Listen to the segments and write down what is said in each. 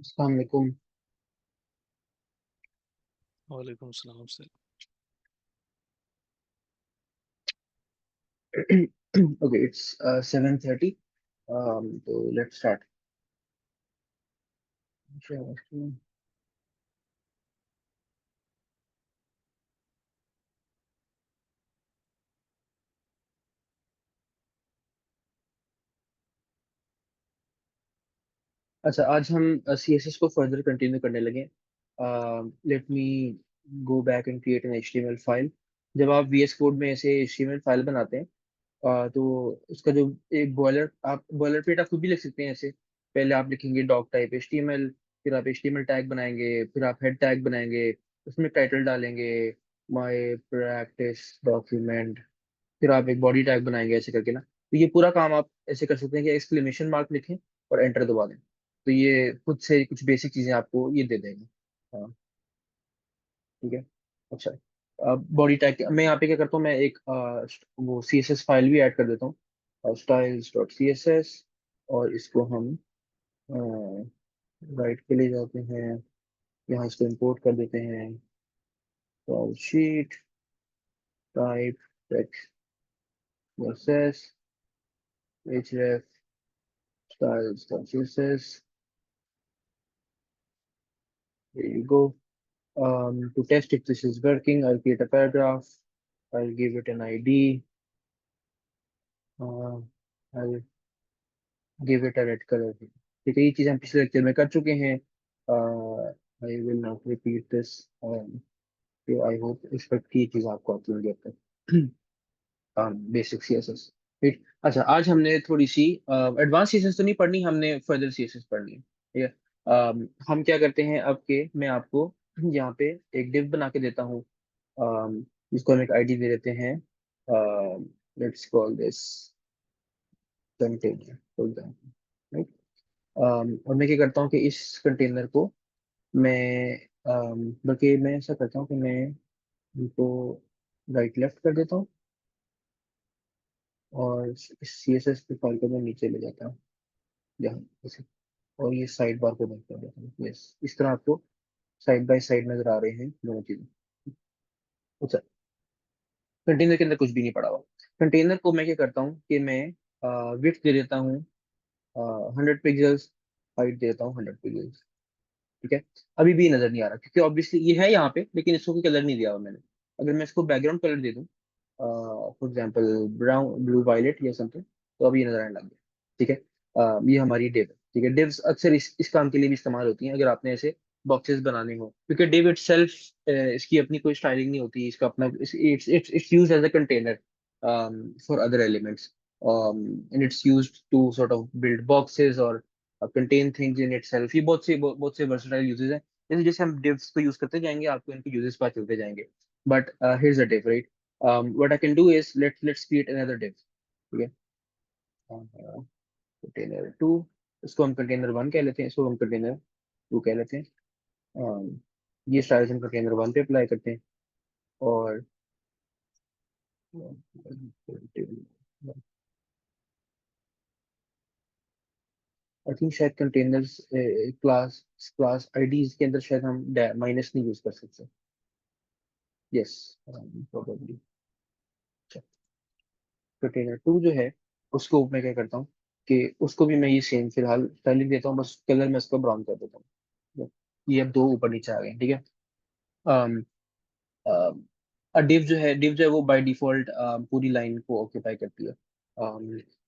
अस्सलाम वालेकुम। वालेकुम सलाम sir. Okay, it's 7:30. So let's start. Sure. अच्छा, आज हम CSS को फर्दर कंटिन्यू करने लगे। Let me go back and create an HTML file. जब आप VS कोड में ऐसे HTML फाइल बनाते हैं, तो उसका जो एक बॉयलर प्लेट आप खुद भी लिख सकते हैं ऐसे। पहले आप लिखेंगे डॉक टाइप HTML, फिर आप HTML टैग बनाएंगे, फिर आप हेड टैग बनाएंगे, उसमें टाइटल डालेंगे, माय प्रैक्टिस डॉक्यूमेंट, फिर आप एक बॉडी टैग बनाएंगे ऐसे करके ना। तो ये पूरा काम आप ऐसे कर सकते हैं कि एक्सक्लेमेशन मार्क लिखें और एंटर दबा दें, तो ये खुद से कुछ बेसिक चीजें आपको ये दे देगा। हाँ, ठीक है। अच्छा, अब बॉडी टैग मैं यहाँ पे क्या करता हूँ, मैं एक वो CSS फाइल भी ऐड कर देता हूँ, styles.css। और इसको हम राइट पे ले जाते हैं, यहाँ इसको इंपोर्ट कर देते हैं। Sheet type text css href styles.css। There you go. To test if this is working, I'll create a paragraph. I'll give it an ID. Uh, I'll give it a red color. ठीक है, ये चीज़ हम पिछले lecture में कर चुके हैं। I will not repeat this. तो आई होप इस वक्त की चीज़ आपको आती होगी अब तक। Basic CSS। ठीक। अच्छा, आज हमने थोड़ी सी एडवांस CSS तो नहीं पढ़नी, हमने फर्दर CSS पढ़नी है, ठीक है। हम क्या करते हैं अब के, मैं आपको यहाँ पे एक डिव बना के देता हूँ, जिसको हम एक आईडी दे देते हैं। Let's call this container for example, right. और मैं क्या करता हूँ कि इस कंटेनर को मैं बल्कि मैं ऐसा करता हूँ कि मैं इनको राइट लेफ्ट कर देता हूँ, और इस CSS की फाइल को मैं नीचे ले जाता हूँ यहाँ ऐसे, और ये साइड बार को बंद कर देता हूँ। यस, इस तरह आपको साइड बाय साइड नजर आ रहे हैं दोनों चीजें। अच्छा, कंटेनर के अंदर कुछ भी नहीं पड़ा हुआ। कंटेनर को मैं क्या करता हूँ कि मैं विड्थ दे देता हूँ 100 पिक्सल्स, हाइट देता हूँ 100 पिक्सल्स। ठीक है। अभी भी नजर नहीं आ रहा क्योंकि ऑब्वियसली ये है यहाँ पे, लेकिन इसको कोई कलर नहीं दिया हुआ मैंने। अगर मैं इसको बैकग्राउंड कलर दे दूँ, for example brown blue violet या समथिंग, तो अभी ये नजर आने लग गया। ठीक है। ये हमारी डिव है। ठीक है, डिव्स अक्सर इस काम के लिए भी इस्तेमाल होती हैं, अगर आपने ऐसे बॉक्सेस बनाने हो, क्योंकि डिव इटसेल्फ इसकी अपनी कोई स्टाइलिंग नहीं होती, इसका अपना it's it's used as a container for other elements, and it's used to sort of build boxes or contain things in itself। ये बहुत से versatile uses हैं। जैसे जैसे हम divs को यूज करते जाएंगे, आपको इनके uses पता चलते जाएंगे। But here's the div, right? What I can do is let's create another div। ठीक है। कंटेनर टू, इसको हम कंटेनर वन कह लेते हैं, इसको हम कंटेनर टू कह लेते हैं। ये स्टाइल्स हम कंटेनर वन पे अप्लाई करते हैं। और आई थिंक शायद कंटेनर्स क्लास क्लास आईडीज के अंदर शायद हम माइनस नहीं यूज कर सकते। Yes, probably. कंटेनर टू जो है, उसको मैं क्या करता हूँ कि उसको भी मैं ये सेम फिलहाल स्टाइलिंग देता हूँ, बस कलर में इसको ब्राउन कर देता हूँ। ये अब दो ऊपर नीचे आ गए, ठीक है। um, डिव जो है वो बाय डिफॉल्ट पूरी लाइन को ऑक्यूपाई करती है।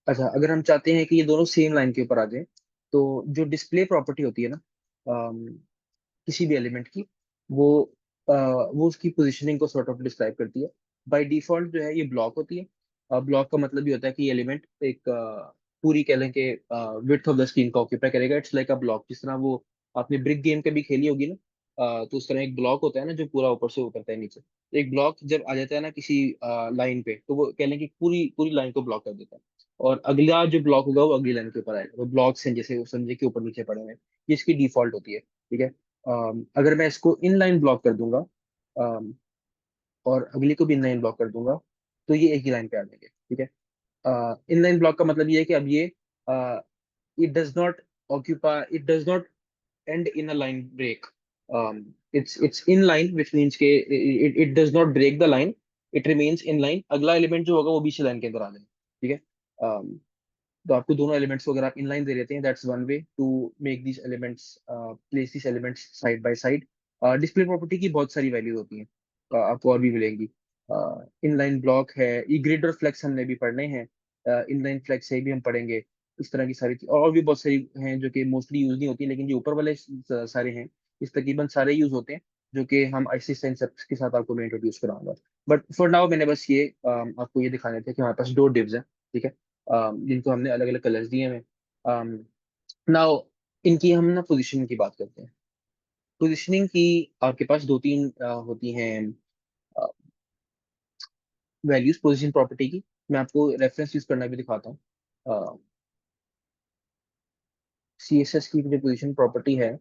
अच्छा, अगर हम चाहते हैं कि ये दोनों सेम लाइन के ऊपर आ जाए, तो जो डिस्प्ले प्रॉपर्टी होती है ना, um, किसी भी एलिमेंट की, वो वो उसकी पोजीशनिंग को सॉर्ट ऑफ डिस्क्राइब करती है। बाय डिफॉल्ट जो है ये ब्लॉक होती है। ब्लॉक का मतलब ये होता है कि ये एलिमेंट एक पूरी कह लें कि विड्थ ऑफ द स्क्रीन को ऑक्यूपाई करेगा। इट्स लाइक अ ब्लॉक, जिस तरह वो आपने ब्रिक गेम कभी खेली होगी ना, तो उस तरह एक ब्लॉक होता है ना जो पूरा ऊपर से उतरता है नीचे। तो एक ब्लॉक जब आ जाता है ना किसी लाइन पे, तो वो कह लें कि पूरी पूरी लाइन को ब्लॉक कर देता है। और अगला जो ब्लॉक होगा वो अगली लाइन के ऊपर आएगा। वो ब्लॉक्स हैं जैसे वो समझे कि ऊपर नीचे पड़े हुए हैं, ये इसकी डिफॉल्ट होती है। ठीक है। अगर मैं इसको इनलाइन ब्लॉक कर दूंगा, और अगली को भी इनलाइन ब्लॉक कर दूंगा, तो ये एक ही लाइन पे आ जाएंगे। ठीक है। इनलाइन ब्लॉक का मतलब ये है कि अब ये it does not occupy, it does not end in a line break. It's in line, which means के it does not break the line, it remains in line. अगला एलिमेंट जो होगा वो बीच लाइन के अंदर आ जाएगा, ठीक है। तो आपको दोनों एलिमेंट्स को अगर आप इनलाइन दे देते हैं, that's one way to make these elements, place these elements side by side. Display property की बहुत सारी वैल्यूज होती हैं, आपको और भी मिलेंगी। इनलाइन ब्लॉक है, ये ग्रिड और फ्लेक्स हमने भी पढ़ने हैं, इनलाइन फ्लेक्स से भी हम पढ़ेंगे। इस तरह की सारी और भी बहुत सारी हैं जो कि मोस्टली यूज नहीं होती, लेकिन जो ऊपर वाले सारे हैं, इस तकरीबन सारे यूज होते हैं, जो कि हम ऐसे सेंसेप्ट के साथ आपको मैं इंट्रोड्यूस कराऊंगा। बट फॉर नाउ मैंने बस ये आपको ये दिखाने थे कि हमारे पास दो डिव्स हैं, ठीक है, जिनको हमने अलग अलग कलर्स दिए हैं। नाउ इनकी हम ना पोजीशनिंग की बात करते हैं। पोजीशनिंग की आपके पास दो तीन होती हैं वैल्यूज पोजीशन प्रॉपर्टी की। मैं आपको रेफरेंस यूज करना भी दिखाता हूँ। CSS की जो पोजीशन प्रॉपर्टी है,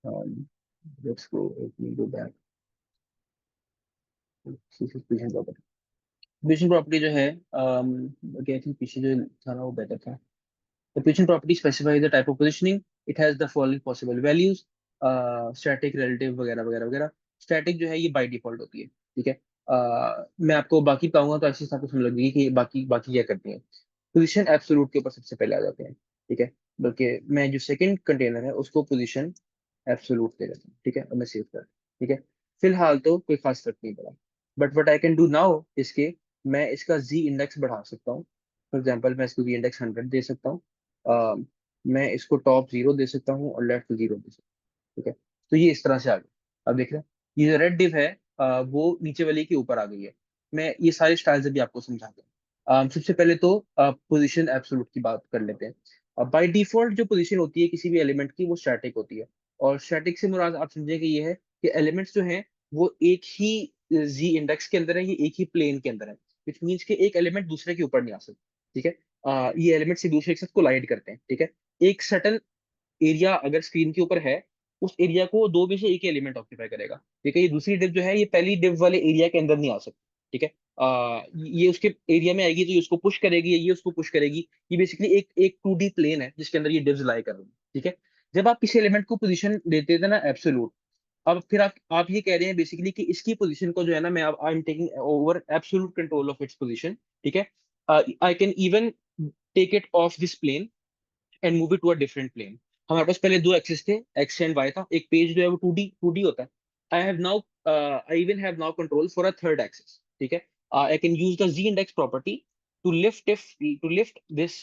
let's go, go back. CSS position property, position property जो है, आई थिंक पीछे जो था ना वो बेटर था। The position property specifies the type of positioning. It has the following possible values, static, relative वगैरह वगैरह वगैरह। स्टैटिक जो है ये बाय डिफॉल्ट होती है, ठीक है। मैं आपको बाकी बताऊंगा तो ऐसे आपको समझ लगेगी कि बाकी बाकी क्या करती है। पोजीशन एब्सोल्यूट के ऊपर सबसे पहले आ जाते हैं, ठीक है। बल्कि मैं जो सेकंड कंटेनर है उसको पोजीशन एब्सोल्यूट दे देता हूँ, ठीक है, और मैं सेव कर, ठीक है। फिलहाल तो कोई खास फर्क नहीं पड़ा, but what I can do now इसके, मैं इसका जी इंडेक्स बढ़ा सकता हूँ। फॉर एग्जाम्पल मैं इसको जी इंडेक्स 100 दे सकता हूँ। मैं इसको टॉप 0 दे सकता हूँ और लेफ्ट 0 दे सकता हूँ, ठीक है। तो ये इस तरह से आ गया। अब देख रहे हैं, ये जो रेड डिव है, वो नीचे वाले के ऊपर आ गई है। मैं ये सारे स्टाइल्स अभी आपको समझाता हूँ। सबसे पहले तो पोजीशन एब्सोल्यूट की बात कर लेते हैं। बाय डिफॉल्ट जो पोजीशन होती है किसी भी एलिमेंट की वो स्टैटिक होती है। और स्टैटिक से मुराद आप समझे कि ये है कि एलिमेंट्स जो हैं वो एक ही जी इंडेक्स के अंदर है, ये एक ही प्लेन के अंदर है, विच मीन्स कि एक एलिमेंट दूसरे के ऊपर नहीं आ सकता, ठीक है। ये एलिमेंट से दूसरे के साथ कोलाइड करते हैं, ठीक है। एक सर्टन एरिया अगर स्क्रीन के ऊपर है, उस एरिया को दो में से एक एलिमेंट ऑक्यूपाई करेगा, ठीक है। ये दूसरी डिव जो है ये पहली डिव वाले एरिया के अंदर नहीं आ सकती, ठीक है। ये उसके एरिया में आएगी तो ये उसको पुश करेगी, ये उसको पुश करेगी। ये बेसिकली एक एक 2D प्लेन है जिसके अंदर ये डिव्स लाई कर रही है, ठीक है। जब आप किसी एलिमेंट को पोजीशन देते थे ना एब्सोल्यूट, अब फिर आप ये कह रहे हैं बेसिकली कि इसकी पोजीशन को जो है ना, मैं I am taking over absolute control of its position, ठीक है। I can even take it off this plane and move it to a different plane. हमारे पास पहले दो एक्सिस थे, एक्स एंड वाई था। एक पेज जो है वो टू डी होता है। I even have now control for a third axis, ठीक है। I can use the ji index property to lift if to lift this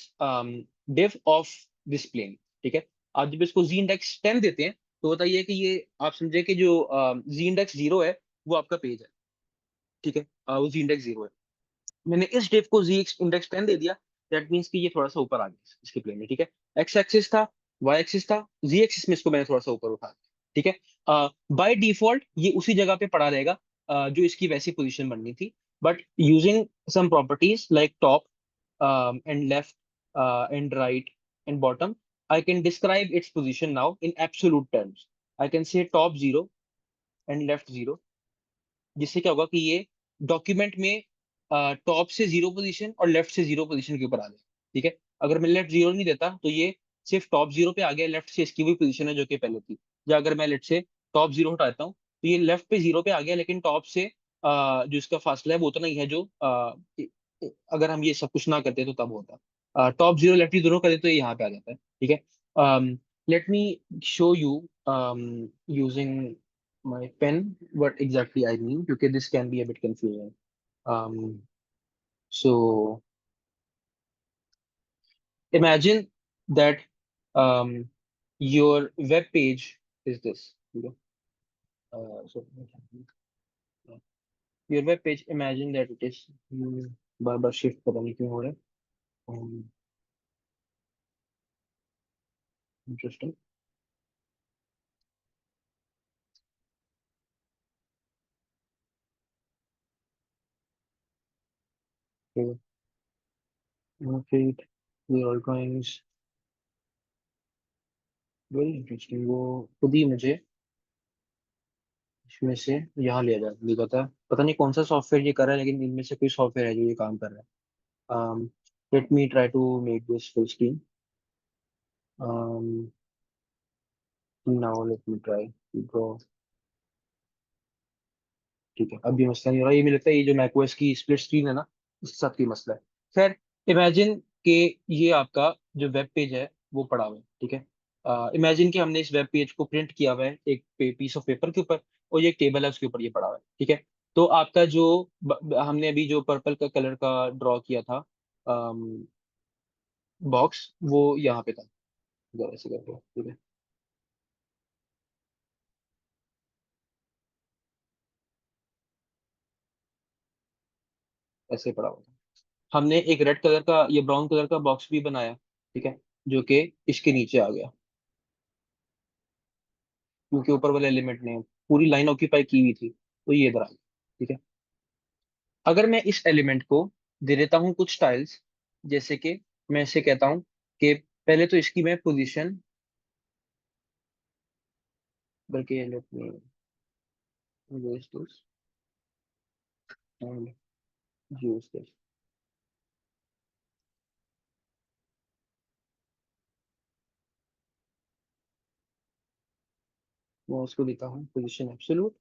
div off this plane, ठीक है। आप जब इसको जी इंडेक्स 10 देते हैं तो बताइए कि ये आप समझे कि जो जी इंडेक्स 0 है वो आपका पेज है, ठीक है। वो जी इंडेक्स 0 है। मैंने इस डिव को जी इंडेक्स 10 दे दिया, दैट मीन्स कि ये थोड़ा सा ऊपर आ गया इसके प्लेन में, ठीक है। एक्स एक्सिस था, वाई एक्सिस था, जी एक्सिस में इसको मैंने थोड़ा सा ऊपर उठा दिया, ठीक है। बाय डिफॉल्ट ये उसी जगह पे पड़ा रहेगा जो इसकी वैसी पोजीशन बननी थी। But using some properties like top and left and right and bottom, I can describe its position now in absolute terms. I can say top 0 and left 0, जिससे क्या होगा कि ये डॉक्यूमेंट में टॉप से 0 पोजीशन और लेफ्ट से 0 position के ऊपर आ जाए, ठीक है। अगर मैं लेफ्ट 0 नहीं देता तो ये सिर्फ टॉप 0 पे आ गया, लेफ्ट से इसकी वही पोजीशन है जो कि पहले थी। या अगर मैं लेट से टॉप 0 हटाता हूँ तो ये लेफ्ट पे 0 पे आ गया, लेकिन टॉप से जो इसका फासला है वो उतना ही है जो अगर हम ये सब कुछ ना करते तो तब होता। टॉप 0 लेफ्ट 0 कर दे तो ये यहाँ पे आ जाता है, ठीक है। Let me show you using my pen what exactly I mean, because this can be a bit confusing. Um, so imagine that your web page is this. So your web page, imagine that it is bar bar shift पता नहीं क्यों हो रहा है। Interesting. Okay. Okay. We are going very interesting. वो खुद ही मुझे इसमें से यहाँ ले जाता है। पता नहीं कौन सा सॉफ्टवेयर ये कर रहा है, लेकिन इनमें से कोई सॉफ्टवेयर है जो ये काम कर रहा है। Let me try to make this full screen. Um, now let me try draw. ठीक है, अब भी मसला नहीं हो रहा। ये मुझे लगता है ये जो मैकओएस की स्प्लिट स्क्रीन है ना, उसके साथ की मसला है। खैर, इमेजिन कि ये आपका जो वेब पेज है वो पड़ा हुआ है। ठीक है, इमेजिन कि हमने इस वेब पेज को प्रिंट किया हुआ है एक पीस ऑफ पेपर के ऊपर, और ये एक टेबल है उसके ऊपर ये पड़ा हुआ है। ठीक है, तो आपका जो हमने अभी जो पर्पल का कलर का ड्रॉ किया था बॉक्स, वो यहाँ पे था। जरा ऐसे करके, ठीक है, ऐसे पड़ा हुआ था। हमने एक रेड कलर का या ब्राउन कलर का बॉक्स भी बनाया। ठीक है, जो कि इसके नीचे आ गया, क्योंकि ऊपर वाले एलिमेंट ने पूरी लाइन ऑक्यूपाई की हुई थी, तो ये इधर आ गया। ठीक है, अगर मैं इस एलिमेंट को दे देता हूँ कुछ स्टाइल्स, जैसे कि मैं इसे कहता हूँ कि पहले तो इसकी मैं पोजीशन, बल्कि let me erase this and use this। मैं उसको देता हूँ पोजीशन एब्सोल्यूट।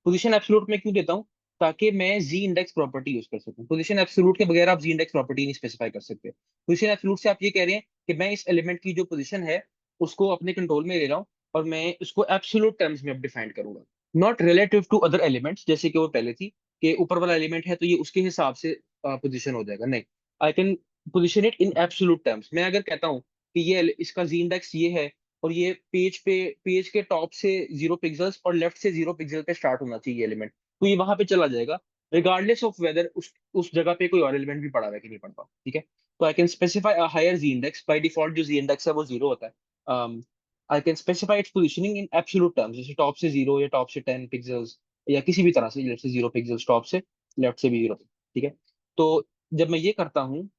पोजीशन एब्सोल्यूट में क्यों देता हूँ? ताकि मैं जी इंडेक्स प्रॉपर्टी यूज कर सकूं। पोजीशन एब्सोल्यूट के बगैर आप जी इंडेक्स प्रॉपर्टी नहीं स्पेसिफाई कर सकते। पोजीशन एब्सोल्यूट से आप ये कह रहे हैं कि मैं इस एलिमेंट की जो पोजीशन है उसको अपने कंट्रोल में ले रहा हूँ, और मैं उसको एब्सोल्यूट टर्म्स में अब डिफाइन करूंगा, not relative to other elements, जैसे कि वो पहले थी कि ऊपर वाला एलिमेंट है तो ये उसके हिसाब से पोजीशन हो जाएगा। नहीं, I can position it in absolute terms. मैं अगर कहता हूँ कि ये इसका जी इंडेक्स ये है, और ये पेज के टॉप से 0 पिक्सल्स और लेफ्ट से 0 पिक्सल पे स्टार्ट होना चाहिए एलिमेंट, तो ये वहां पे चला जाएगा, रिगार्डलेस ऑफ वेदर उस जगह पे कोई और एलिमेंट भी पड़ा हुआ है कि नहीं पड़ा हुआ। ठीक है, तो I can specify a higher Z index. By default जो जी इंडेक्स है वो 0 होता है। I can specify its positioning in absolute terms, जैसे टॉप से 0 या टॉप से 10 पिक्सल्स, या किसी भी तरह से, लेफ्ट से 0 पिक्सल्स टॉप से, लेफ्ट से भी 0। ठीक है, तो जब मैं ये करता हूँ,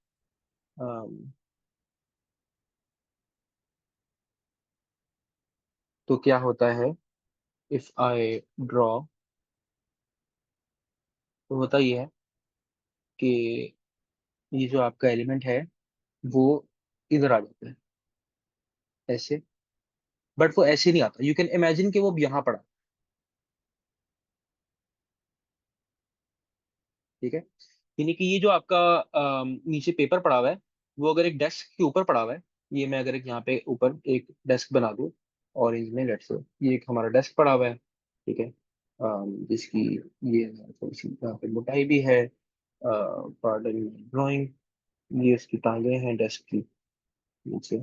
तो क्या होता है, इफ आई ड्रॉ, तो होता ये है कि ये जो आपका एलिमेंट है वो इधर आ जाता है ऐसे, बट वो ऐसे नहीं आता। यू कैन इमेजिन कि वो यहाँ पड़ा। ठीक है, यानी कि ये जो आपका नीचे पेपर पड़ा हुआ है, वो अगर एक डेस्क के ऊपर पड़ा हुआ है, ये मैं अगर एक यहाँ पे ऊपर एक डेस्क बना दूँ ऑरेंज में, लेट्स से ये एक हमारा डेस्क पड़ा हुआ है। ठीक है, जिसकी ये थोड़ी सी यहाँ पे मोटाई भी है, पार्डन ड्राइंग, ये इसकी टांगे हैं डेस्क की नीचे।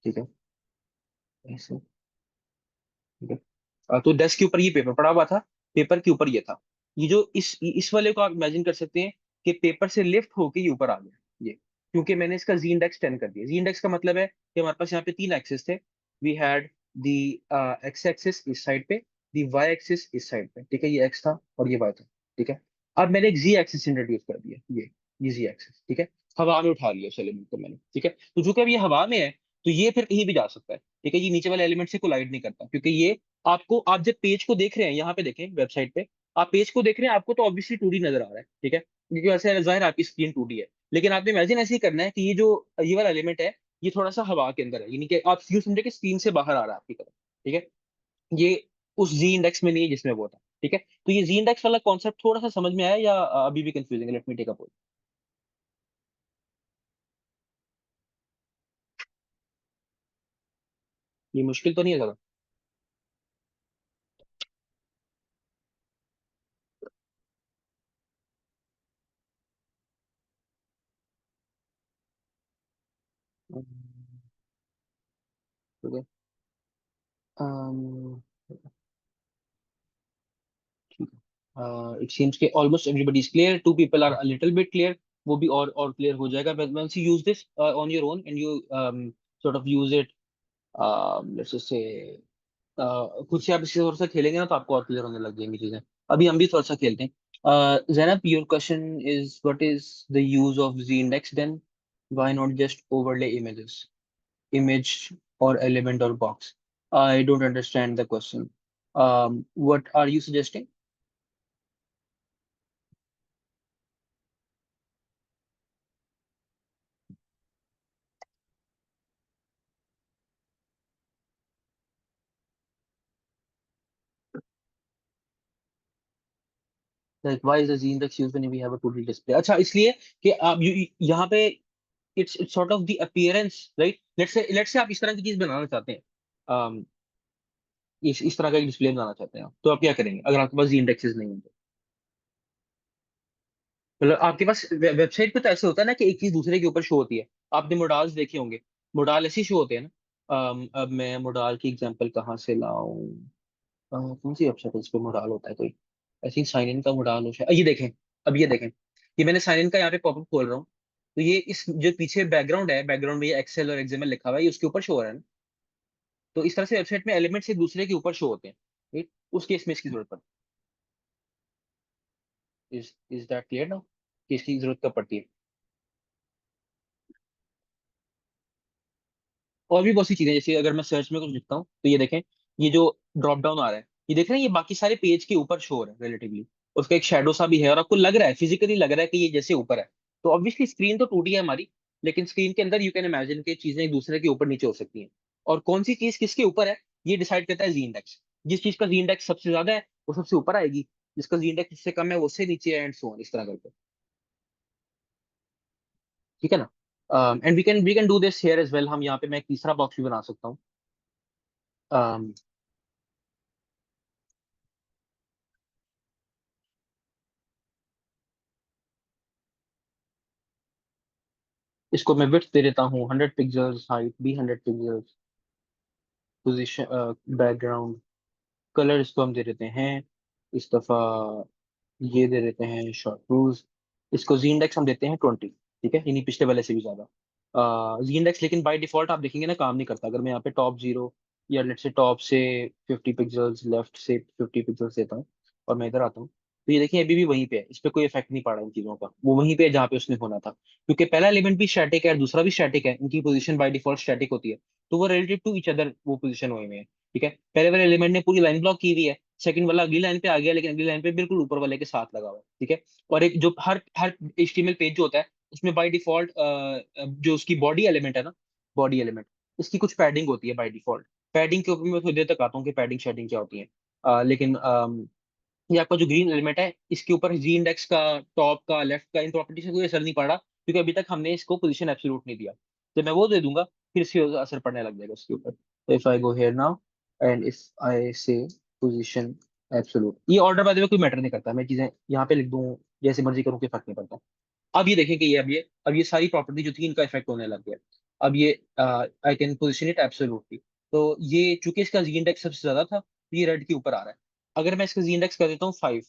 ठीक है, ऐसे। ठीक है, तो डेस्क के ऊपर ये पेपर पड़ा हुआ था, पेपर के ऊपर ये था। ये जो इस वाले को आप इमेजिन कर सकते हैं कि पेपर से लिफ्ट होके ये ऊपर आ गया, ये क्योंकि मैंने इसका जी इंडेक्स 10 कर दिया। जी इंडेक्स का मतलब है कि हमारे पास यहाँ पे 3 एक्सिस थे। We had the X axis इस साइड पे, दी वाई एक्सिस इस साइड पे। ठीक है, ये एक्स था और ये वाई था। ठीक है, अब मैंने एक जी एक्सिस इंट्रोड्यूस कर दिया, ये जी एक्सिस। ठीक है, हवा में उठा लिया उस एलिमेंट को मैंने। ठीक है, तो चूंकि अब ये हवा में है, तो ये फिर कहीं भी जा सकता है। ठीक है, ये नीचे वाले एलिमेंट से कोलाइड नहीं करता, क्योंकि ये आपको, आप जब पेज को देख रहे हैं, यहाँ पे देखें वेबसाइट पे, आप पेज को देख रहे हैं, आपको तो ऑब्वियसली 2D नजर आ रहा है। ठीक है, क्योंकि वैसे जाहिर है आपकी स्क्रीन 2D है, लेकिन आपने इमेजिन ऐसे ही करना है कि ये जो ये वाला एलिमेंट है, ये थोड़ा सा हवा के अंदर है, यानी कि आप यूं समझे कि स्क्रीन से बाहर आ रहा है आपकी तरफ। ठीक है, ये उस जी इंडेक्स में नहीं है जिसमें वो था। ठीक है, तो ये जी इंडेक्स वाला कॉन्सेप्ट थोड़ा सा समझ में आया, या अभी भी कंफ्यूजिंग है? लेट मी टेक अ ये मुश्किल तो नहीं है ज्यादा? ठीक है, इट सीम्स कि almost everybody is clear, two people are a little bit clear. वो भी और क्लियर हो जाएगा once you use this on your own and you sort of use it, let's just say खुद से आप इससे थोड़ा सा खेलेंगे ना, तो आपको और क्लियर होने लग जाएंगी चीजें। अभी हम भी थोड़ा सा खेलते हैं। Zainab, your question is what is the use of z index then? Why not just overlay images, image or element or box? I don't understand the question. What are you suggesting? Like why is the z index used when we have a 2D display? अच्छा, इसलिए कि आप यहाँ पे it's sort of the appearance, right? Let's say आप इस तरह की चीज बनाना चाहते हैं, इस तरह का एक डिस्प्ले बनाना चाहते हैं आप, तो आप क्या करेंगे अगर आपके पास जी इंडेक्सेस नहीं होंगे? मतलब आपके पास वेबसाइट पे तो ऐसे होता है ना कि एक चीज दूसरे के ऊपर शो होती है। आपने मोडाल्स देखे होंगे, मोडाल ऐसे शो होते हैं ना। अब मैं मोडाल की एग्जांपल कहाँ से लाऊं? कौन सी वेबसाइट है इस पे मोडाल होता है कोई? आई थिंक साइन इन का मोडाल हो शायद। ये देखें, अब ये देखें, ये मैंने साइन इन का यहाँ पे पॉपअप खोल रहा हूँ, तो ये इस जो पीछे बैकग्राउंड है, बैकग्राउंड में ये एक्सेल और एक्सएमएल लिखा हुआ है, ये उसके ऊपर शो हो रहा है ना। तो इस तरह से वेबसाइट में एलिमेंट्स एक दूसरे के ऊपर शो होते हैं, ठीक? उस केस में इसकी जरूरत पड़ती है। इज दैट क्लियर ना कि इसकी जरूरत कब पड़ती है? और भी बहुत सी चीजें, जैसे अगर मैं सर्च में कुछ लिखता हूँ तो ये देखें, ये जो ड्रॉप डाउन आ रहा है, ये देख रहे हैं, ये बाकी सारे पेज के ऊपर शो हो रहा है रिलेटिवली। उसका एक शेडो सा भी है और आपको लग रहा है, फिजिकली लग रहा है कि ये जैसे ऊपर है। तो ऑब्वियसली स्क्रीन तो टूटी है हमारी, लेकिन स्क्रीन के अंदर यू कैन इमेजिन कि चीजें एक दूसरे के ऊपर नीचे हो सकती हैं। और कौन सी चीज किसके ऊपर है, ये डिसाइड करता है जी इंडेक्स। जिस चीज का जी इंडेक्स सबसे ज्यादा है वो सबसे ऊपर आएगी, जिसका जी इंडेक्स इससे कम है वो उससे नीचे है, एंड सो ऑन, इस तरह करके। ठीक है ना? And we can do this here as well. हम यहाँ पे मैं एक तीसरा बॉक्स भी बना सकता हूँ। इसको मैं विड्थ दे देता हूँ 100 पिक्सल्स, हाइट भी 100 पिक्सल्स, पोजीशन, बैकग्राउंड, कलर इसको हम दे देते हैं इस दफा, ये दे देते हैं शॉर्ट क्रूज। इसको जी इंडेक्स हम देते हैं 20। ठीक है, यानी पिछले वाले से भी ज्यादा जी इंडेक्स। लेकिन बाय डिफॉल्ट आप देखेंगे ना काम नहीं करता। अगर मैं यहाँ पे टॉप 0 या लेट से टॉप से 50 पिक्सल्स, लेफ्ट से 50 पिक्सल्स देता हूँ और मैं इधर आता हूँ, तो ये देखिए अभी भी वहीं पे है, इस पे कोई इफेक्ट नहीं पड़ रहा इन चीजों का, वो वहीं पे है जहाँ पे उसने होना था। क्योंकि पहला एलिमेंट भी स्टैटिक है और दूसरा भी स्टैटिक है, इनकी पोजीशन बाय डिफॉल्ट स्टैटिक होती है, तो वो रिलेटेड टू ईच अदर वो पोजीशन हुए में है। ठीक है, पहले वाले एलिमेंट ने पूरी लाइन ब्लॉक की हुई है, सेकंड वाला अगली लाइन पे आ गया, लेकिन अगली लाइन पे बिल्कुल ऊपर वाले के साथ लगा हुआ है। ठीक है, और एक जो हर हर HTML पेज जो होता है उसमें बाय डिफॉल्ट जो उसकी बॉडी एलिमेंट है ना, बॉडी एलिमेंट, इसकी कुछ पैडिंग होती है बाय डिफॉल्ट। पैडिंग के ऊपर मैं थोड़ी देर तक आता हूँ कि पैडिंग शेडिंग क्या होती है। लेकिन ये आपका जो ग्रीन एलिमेंट है, इसके ऊपर जी इंडेक्स का, टॉप का, लेफ्ट का, इन प्रॉपर्टी से कोई असर नहीं पड़ा, क्योंकि अभी तक हमने इसको पोजीशन एब्सोल्यूट नहीं दिया। जब मैं वो दे दूंगा फिर इससे असर पड़ने लग जाएगा उसके ऊपर। तो if I go here now and if I से पोजीशन एब्सोल्यूट, ये ऑर्डर बाय द वे कोई मैटर नहीं करता, मैं चीजें यहाँ पे लिख दूं जैसे मर्जी करूँ, कोई फर्क नहीं पड़ता। अब ये देखें कि ये अब ये सारी प्रॉपर्टी जो थी इनका इफेक्ट होने लग गया। अब ये I can position it absolutely. तो ये चूंकि इसका जी इंडेक्स सबसे ज्यादा था, तो ये रेड के ऊपर आ रहा है। अगर मैं इसका जी इंडेक्स कर देता हूँ 5,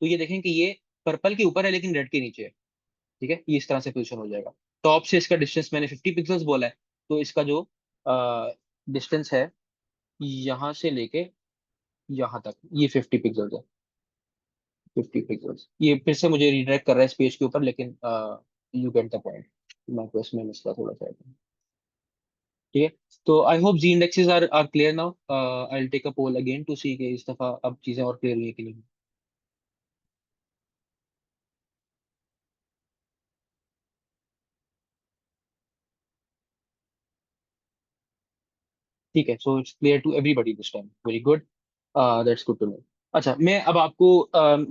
तो ये देखें कि ये पर्पल के ऊपर है लेकिन रेड के नीचे है। ठीक है, ये इस तरह से पोजिशन हो जाएगा। टॉप से इसका डिस्टेंस मैंने 50 पिक्सल्स बोला है, तो इसका जो डिस्टेंस है यहाँ से लेके यहाँ तक, ये 50 पिक्सल्स है। 50 पिक्सल्स, ये फिर से मुझे रिडायरेक्ट कर रहा है इस पेज के ऊपर, लेकिन यू गेट द पॉइंट। मैं तो इसमें मसला थोड़ा सा है। ठीक है, तो I hope the indexes are clear now. I will take a poll again to see कि इस दफा अब चीजें और क्लियर हुई है कि नहीं। ठीक है, so it's clear to everybody this time, very good. That's good to know. अच्छा, मैं अब आपको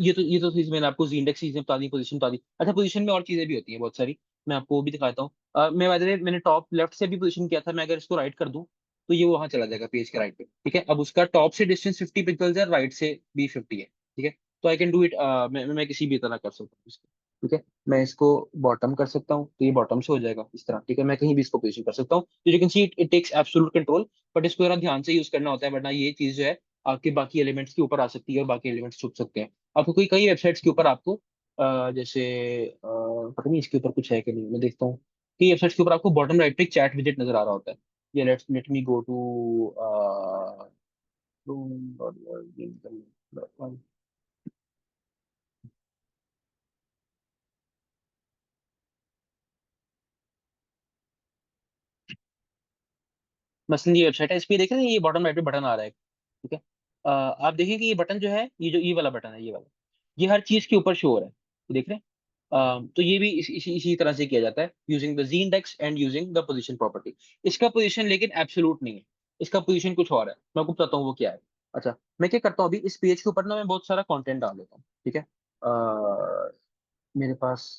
ये तो चीज मैंने आपको जी इंडेक्स चीजें बता दी, पोजीशन बता दी। अच्छा, पोजीशन में और चीजें भी होती हैं बहुत सारी, मैं आपको वो भी दिखाता हूँ। मैं by the way, मैंने टॉप लेफ्ट से भी पोजीशन किया था, मैं अगर इसको राइट कर दूं तो ये वहां चला जाएगा पेज के राइट पे। ठीक है, अब उसका टॉप से डिस्टेंस 50 पिक्सल्स है, राइट से भी 50 है। ठीक है, तो आई कैन डू इट, मैं किसी भी तरह कर सकता हूँ इसको। ठीक है, मैं इसको बॉटम कर सकता हूँ, तो ये बॉटम से हो जाएगा इस तरह। ठीक है, मैं कहीं भी इसको पोजीशन कर सकता हूँ, तो you can see it takes absolute control. But इसको जरा ध्यान से यूज करना होता है, वरना ये चीज जो है आपके बाकी एलिमेंट्स के ऊपर आ सकती है और बाकी एलिमेंट्स छुप सकते हैं। आपको कोई कई वेबसाइट्स के ऊपर आपको जैसे पता नहीं इसके ऊपर कुछ है कि नहीं, मैं देखता हूँ। कई वेबसाइट्स के ऊपर आपको बॉटम राइट पे एक चैट विजेट नजर आ रहा होता है। ये लेट मी गो टू मसलन ये वेबसाइट है, इस पे देखें ना, ये बॉटम राइट पे बटन आ रहा है। ठीक है, आप देखें कि ये बटन जो है, ये जो ये वाला बटन है, ये वाला, ये हर चीज के ऊपर शो हो रहा है। ये देख रहे हैं? तो ये भी इसी तरह से किया जाता है, using the ji index and using the position property. इसका पोजीशन लेकिन एब्सोल्यूट नहीं है, इसका पोजीशन कुछ और है, मैं आपको बताता हूँ वो क्या है। अच्छा, मैं क्या करता हूँ, अभी इस पेज के ऊपर ना मैं बहुत सारा कंटेंट डाल देता हूँ। ठीक है, मेरे पास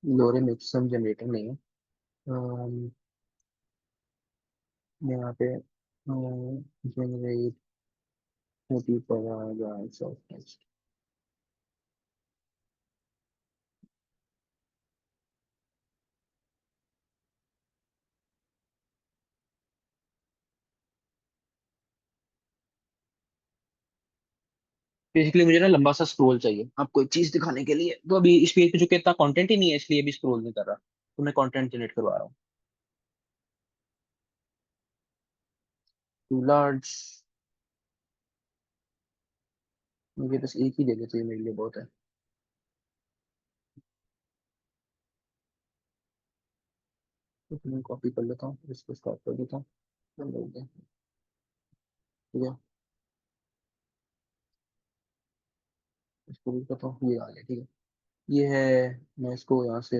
लोरेम इप्सम जनरेटर नहीं है। मैं यहाँ पे जनरेट होती पड़ा सॉफ्ट। बेसिकली मुझे ना लंबा सा स्क्रॉल चाहिए आपको एक चीज दिखाने के लिए, तो अभी इस पेज पे चूंकि इतना कंटेंट ही नहीं है इसलिए अभी स्क्रॉल नहीं कर रहा, तो मैं कंटेंट जनरेट करवा रहा हूँ। टू लार्ज, मुझे बस एक ही देना चाहिए, मेरे लिए बहुत है। तो मैं कॉपी कर लेता हूँ, इसको स्टॉप कर देता हूँ। बंद हो गया। ठीक है, इसको भी करता हूँ, ये आ गया। ठीक है, ये है। मैं इसको यहाँ से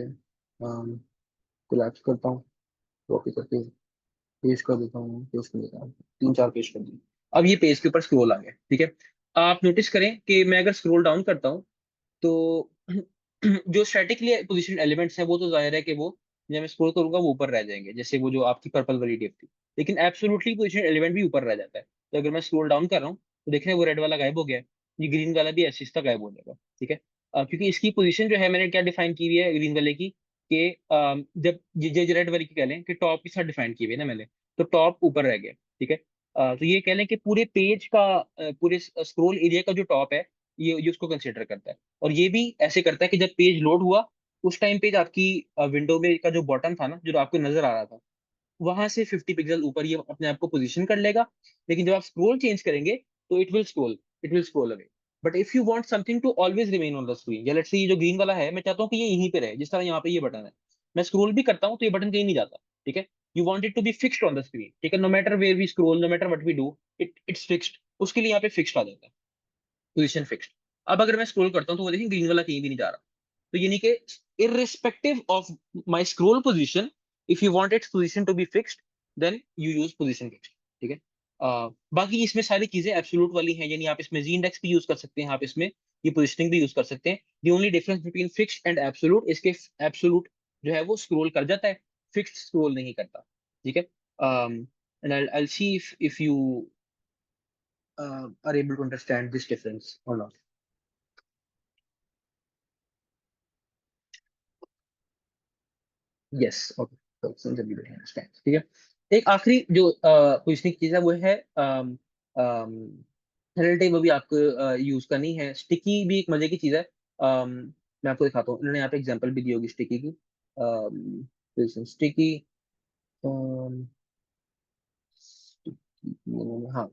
कोलैप्स करता हूँ, कॉपी करके पेज कर देता हूँ, पेज कर देता हूँ, 3 4 पेज कर दिए। अब ये पेज के ऊपर स्क्रॉल आ गया। ठीक है, आप नोटिस करें कि मैं अगर स्क्रॉल डाउन करता हूँ तो जो स्टैटिकली पोजीशन एलिमेंट्स हैं वो तो जाहिर है कि वो जब मैं स्क्रॉल करूंगा वो ऊपर रह जाएंगे, जैसे वो जो आपकी पर्पल वाली टिप थी। लेकिन एब्सोल्युटली पोजीशन एलिमेंट भी ऊपर रह जाता है। तो अगर मैं स्क्रॉल डाउन कर रहा हूँ तो देख रहे हैं वो रेड वाला गायब हो गया है, ये ग्रीन वाला भी ऐसे इसका गायब हो जाएगा। ठीक है, क्योंकि इसकी पोजीशन जो है मैंने क्या डिफाइन की हुई है ग्रीन वाले की, कि जब ये रेड वाली की कह लें कि टॉप के साथ डिफाइन की हुई है ना मैंने, तो टॉप ऊपर रह गया। ठीक है, तो ये कह लें कि पूरे पेज का पूरे स्क्रॉल एरिया का जो टॉप है ये उसको कंसिडर करता है। और ये भी ऐसे करता है कि जब पेज लोड हुआ उस टाइम पेज आपकी विंडो में का जो बॉटम था ना जो आपको नजर आ रहा था, वहां से 50 पिक्सल ऊपर ये अपने आप को पोजीशन कर लेगा। लेकिन जब आप स्क्रोल चेंज करेंगे तो it will scroll away. But if you want something to always remain on the screen, या लेट्स से ये जो ग्रीन वाला है मैं चाहता हूँ कि ये यहीं पे रहे, जिस तरह यहाँ पे ये बटन है, मैं स्क्रोल भी करता हूँ तो ये बटन कहीं नहीं जाता। ठीक है, you want it to be fixed on the screen. ठीक है, no matter where we scroll, no matter what we do, it's fixed. उसके लिए यहाँ पे फिक्स्ड आ जाता है, पोजीशन फिक्स्ड। अब अगर मैं स्क्रॉल करता हूँ तो वो देखें ग्रीन वाला कहीं भी नहीं जा रहा। तो यानी कि irrespective of my scroll position, if you want its position to be fixed, then you use position fixed। ठीक है, बाकी इसमें सारी चीजें एब्सोल्यूट वाली हैं, यानी आप इसमें जी इंडेक्स भी यूज कर सकते हैं, आप इसमें ये पोजिशनिंग भी यूज कर सकते हैं। The only difference between fixed and absolute, इसके एब्सोल्यूट जो है वो स्क्रॉल कर जाता है, फिक्स्ड स्क्रॉल नहीं करता। ठीक है, and I'll see if you are able to understand this difference or not. Yes, okay, तो समझ भी अंडरस्टैंड। ठीक है, एक आखिरी जो पूछने की चीज है वो है रिलेटिव, अभी आपको यूज करनी है। स्टिकी भी एक मजे की चीज है। मैं आपको दिखाता हूँ, इन्होंने यहाँ पे एग्जांपल भी दी होगी स्टिकी की। स्टिकी, हाँ,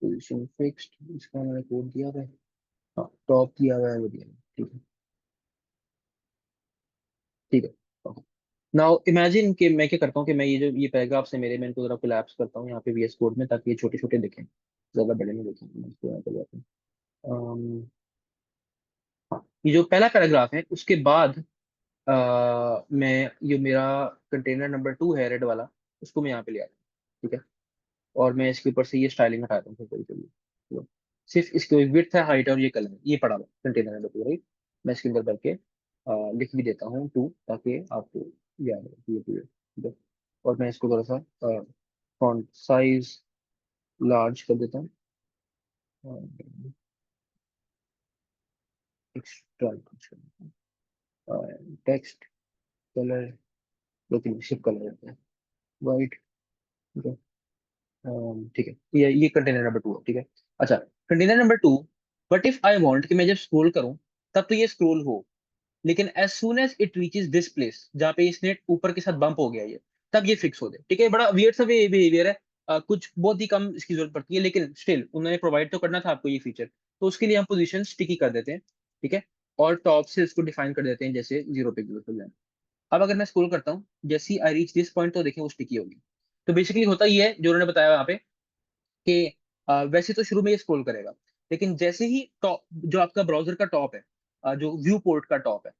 पोजीशन फिक्स्ड, इसका मैंने कोड दिया हुआ है। हाँ, टॉप दिया हुआ है, वो दिया हुआ है। ठीक है, ठीक है। नाउ इमेजिन कि मैं क्या करता हूँ कि मैं ये जो ये पैराग्राफ से मेरे मैं इनको जरा कोलैप्स करता हूँ यहाँ पे वीएस कोड में, ताकि ये छोटे छोटे दिखें, ज्यादा बड़े नहीं दिखें। मैं इसको यहाँ पे जाता हूँ। हाँ, ये जो पहला पैराग्राफ है उसके बाद मैं ये मेरा कंटेनर नंबर 2 है रेड वाला, उसको मैं यहाँ पे ले आता हूँ। ठीक है, और मैं इसके ऊपर से ये स्टाइलिंग हटाता हूँ थोड़ी थोड़ी। तो सिर्फ इसके विड्थ है, हाइट है और ये कलर है, ये पड़ा हुआ कंटेनर नंबर 2, राइट। मैं इसके अंदर भर के लिख भी देता हूँ 2, ताकि आपको याद रहे ये पूरे। ठीक है, और मैं इसको थोड़ा सा फॉन्ट साइज लार्ज कर देता हूँ। एक्स्ट्रा लार्ज कर देता हूँ। टेक्स्ट कलर, दो तीन शिप कलर रहता है, वाइट। ठीक है, ठीक है, ये कंटेनर नंबर 2 है। ठीक है, अच्छा, container number 2, but if I want कि मैं जब स्क्रॉल करूं तब तो ये स्क्रॉल हो, लेकिन as soon as it reaches this place जहाँ पे इसने ऊपर के साथ बम्प हो गया ये, तब ये फिक्स हो जाए। ठीक है, बड़ा वियर्ड सा बिहेवियर है। कुछ बहुत ही कम इसकी जरूरत पड़ती है, लेकिन स्टिल उन्होंने प्रोवाइड तो करना था आपको ये फीचर, तो उसके लिए हम पोजीशन स्टिकी कर देते हैं। ठीक है, और टॉप से इसको डिफाइन कर देते हैं जैसे 0 पे 0 पे। अब अगर मैं स्क्रॉल करता हूँ, जैसे ही आई रीच दिस पॉइंट तो देखिए वो स्टिकी होगी। तो बेसिकली होता ही है जो उन्होंने बताया वहाँ पे कि वैसे तो शुरू में ये स्क्रॉल करेगा, लेकिन जैसे ही टॉप जो आपका ब्राउजर का टॉप है, जो व्यू पोर्ट का टॉप है,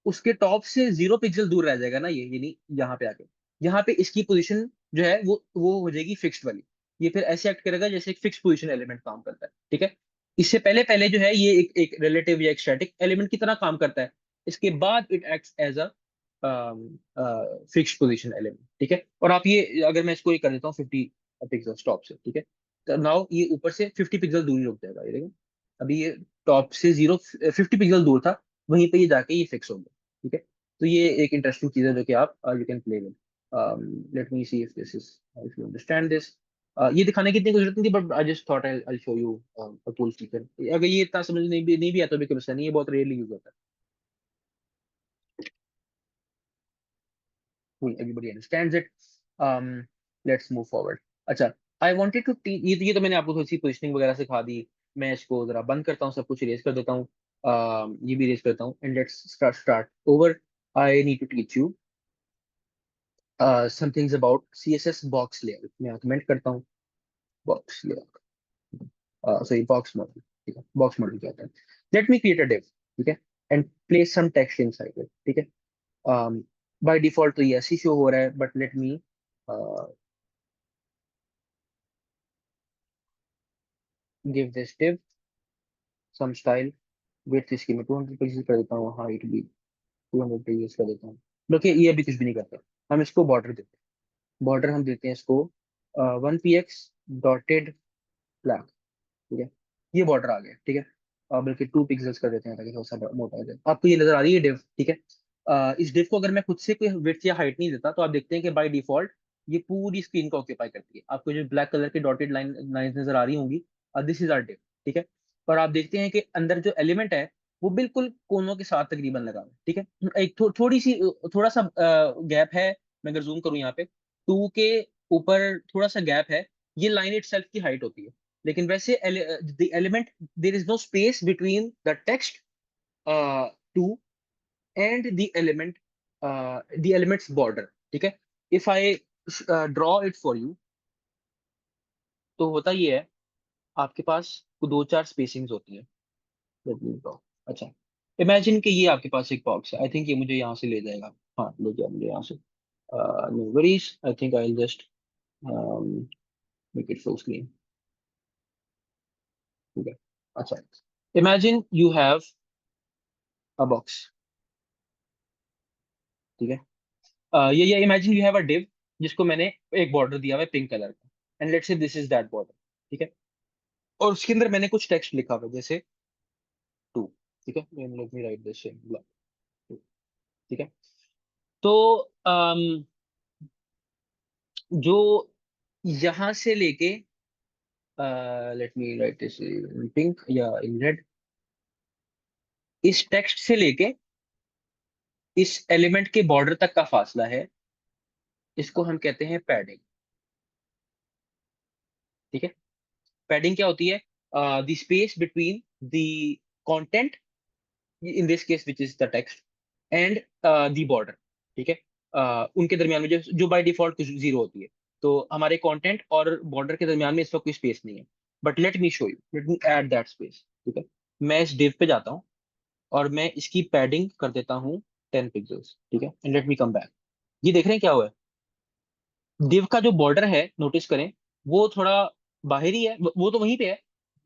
उसके टॉप से 0 पिक्सल दूर रह जाएगा ना ये, यानी यहाँ पे आके, यहाँ पे इसकी पोजीशन जो है वो हो जाएगी फिक्स्ड वाली। ये फिर ऐसे एक्ट करेगा जैसे एक फिक्स पोजीशन एलिमेंट काम करता है, ठीक है। इससे पहले पहले जो है ये एक रिलेटिव या एक स्टैटिक एलिमेंट की तरह काम करता है। इसके बाद it acts as a fixed position element, ठीक है। और आप ये, अगर मैं इसको ये कर देता हूँ 50 पिक्सल टॉप से, ठीक है, तो नाउ ये ऊपर से 50 पिक्सल दूरी रुक जाएगा, ये देखो। अभी ये टॉप से 50 पिक्सल दूर था, वहीं पे ये जाके ये फिक्स हो गया, ठीक है। तो ये एक इंटरेस्टिंग चीज है जो कि आप you can play with. Let me see if this is, if you understand this. ये दिखाने की इतनी कोई जरूरत नहीं थी, but I just thought I show you a cool feature. अगर ये इतना समझ नहीं भी आता तो भी कोई मसला नहीं, ये बहुत रेयरली यूज होता है, everybody understands it. Let's move forward. अच्छा, आई वांटेड टू ये तो मैंने आपको थोड़ी सी पोजिशनिंग वगैरह सिखा दी। मैं इसको जरा बंद करता हूँ, सब कुछ इरेज कर देता हूँ। ये भी इरेज करता हूँ, and let's start over. I need to teach you some things about CSS box layout। मैं कमेंट करता हूँ box layout, sorry box model, ठीक है। बॉक्स मॉडल क्या होता है? Let me create a div, ठीक है, and place some text inside it, ठीक है। बाय डिफॉल्ट तो ये ऐसे शो हो रहा है, but let me give this div some style. Width इसकी मैं 200 पिक्सल कर देता हूँ, हाइट भी 200 पिक्सल कर देता हूँ। देखिए ये अभी कुछ भी नहीं करता, हम इसको बॉर्डर देते हैं। बॉर्डर हम देते हैं इसको 1 px डॉटेड ब्लैक, ठीक है। ये बॉर्डर आ गया, ठीक है। बल्कि 2 पिक्सल्स कर देते हैं ताकि थोड़ा सा मोटा हो जाए। आपको ये नजर आ रही है डिव, ठीक है। इस डिव को अगर मैं खुद से कोई विड्थ या हाइट नहीं देता, तो आप देखते हैं कि बाय डिफॉल्ट ये पूरी स्क्रीन को ऑक्यूपाई करती है। आपको जो ब्लैक कलर की डॉटेड लाइन नजर आ रही होंगी, दिस इज आर डिव, ठीक है। और आप देखते हैं कि अंदर जो एलिमेंट है वो बिल्कुल कोनों के साथ तकरीबन लगा हुआ है, ठीक है। एक थोड़ी सी थोड़ा सा गैप है। मैं अगर जूम करूं यहाँ पे, 2 के ऊपर थोड़ा सा गैप है। ये लाइन इट सेल्फ की हाइट होती है। लेकिन वैसे the element, there is no space between the text to and the element's border, ठीक है। If I draw it for you, तो होता ये है, आपके पास दो चार स्पेसिंग्स होती है। Let me draw। अच्छा, इमेजिन कि ये आपके पास एक बॉक्स है। आई थिंक ये मुझे यहाँ से ले जाएगा। हाँ, ले जाए मुझे यहाँ से। No worries, I think I will just make it full screen, ठीक है। अच्छा, imagine you have a box, ठीक है। ये imagine you have a div जिसको मैंने एक बॉर्डर दिया हुआ है पिंक कलर का, and let's say this is that border, ठीक है। और उसके अंदर मैंने कुछ टेक्स्ट लिखा हुआ है जैसे टू, ठीक है। Let me right this block, ठीक है। तो जो यहां से लेके, let me right this in pink या इन रेड, इस टेक्स्ट से लेके इस एलिमेंट के बॉर्डर तक का फासला है, इसको हम कहते हैं पैडिंग, ठीक है। पैडिंग क्या होती है? The space between the content, in this case which is the text, and the border, ठीक है। उनके दरमियान में जो बाय डिफॉल्ट जीरो होती है। तो हमारे कंटेंट और बॉर्डर के दरमियान में इस वक्त कोई स्पेस नहीं है। But let me show you, let me add that space, ठीक है। मैं इस डिव पे जाता हूँ और मैं इसकी पैडिंग कर देता हूँ 10 पिक्सल्स, ठीक है। And let me come back. ये देख रहे हैं क्या हुआ है? डिव का जो बॉर्डर है, नोटिस करें, वो थोड़ा बाहरी है, वो तो वहीं पे है।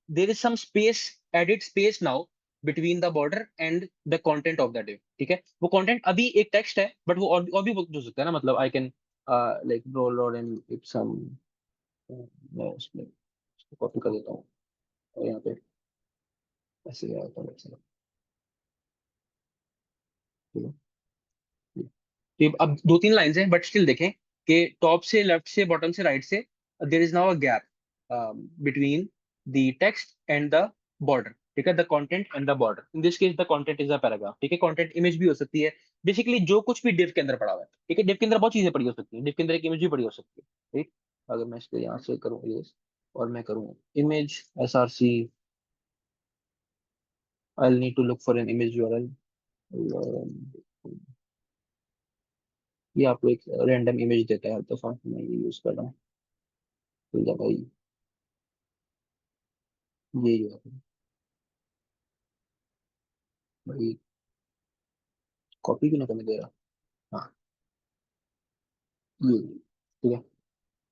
There is some space, added space now between the border and the content of the div, ठीक है। वो कंटेंट अभी एक टेक्स्ट है, बट वो और भी बहुत हो सकता है ना। मतलब आई कैन लाइक रोल और एंड इट सम, मैं उसमें कॉपी कर देता हूँ और यहाँ पे ऐसे आता है, ठीक है। तो अब दो तीन लाइंस हैं, बट स्टिल देखें कि टॉप से, लेफ्ट से, बॉटम से, राइट से, there is now a gap between the text and the border, ठीक है। The content and the border, in this case the content is a paragraph, ठीक है। कंटेंट इमेज भी हो सकती है, बेसिकली जो कुछ भी डिव के अंदर पड़ा हुआ है, ठीक है। डिव के अंदर बहुत चीजें पड़ी हो सकती है, डिव के अंदर एक इमेज भी पड़ी हो सकती है, ठीक। अगर मैं इसको यहाँ से करूँ ये, और मैं करूँ image src, I need to look for an image URL. ये आपको एक रैंडम इमेज देता है हर दफा, मैं ये यूज कर रहा हूँ। तो या भाई ये जो है भाई कॉपी क्यों नहीं करने दे रहा? हाँ, ये ठीक है।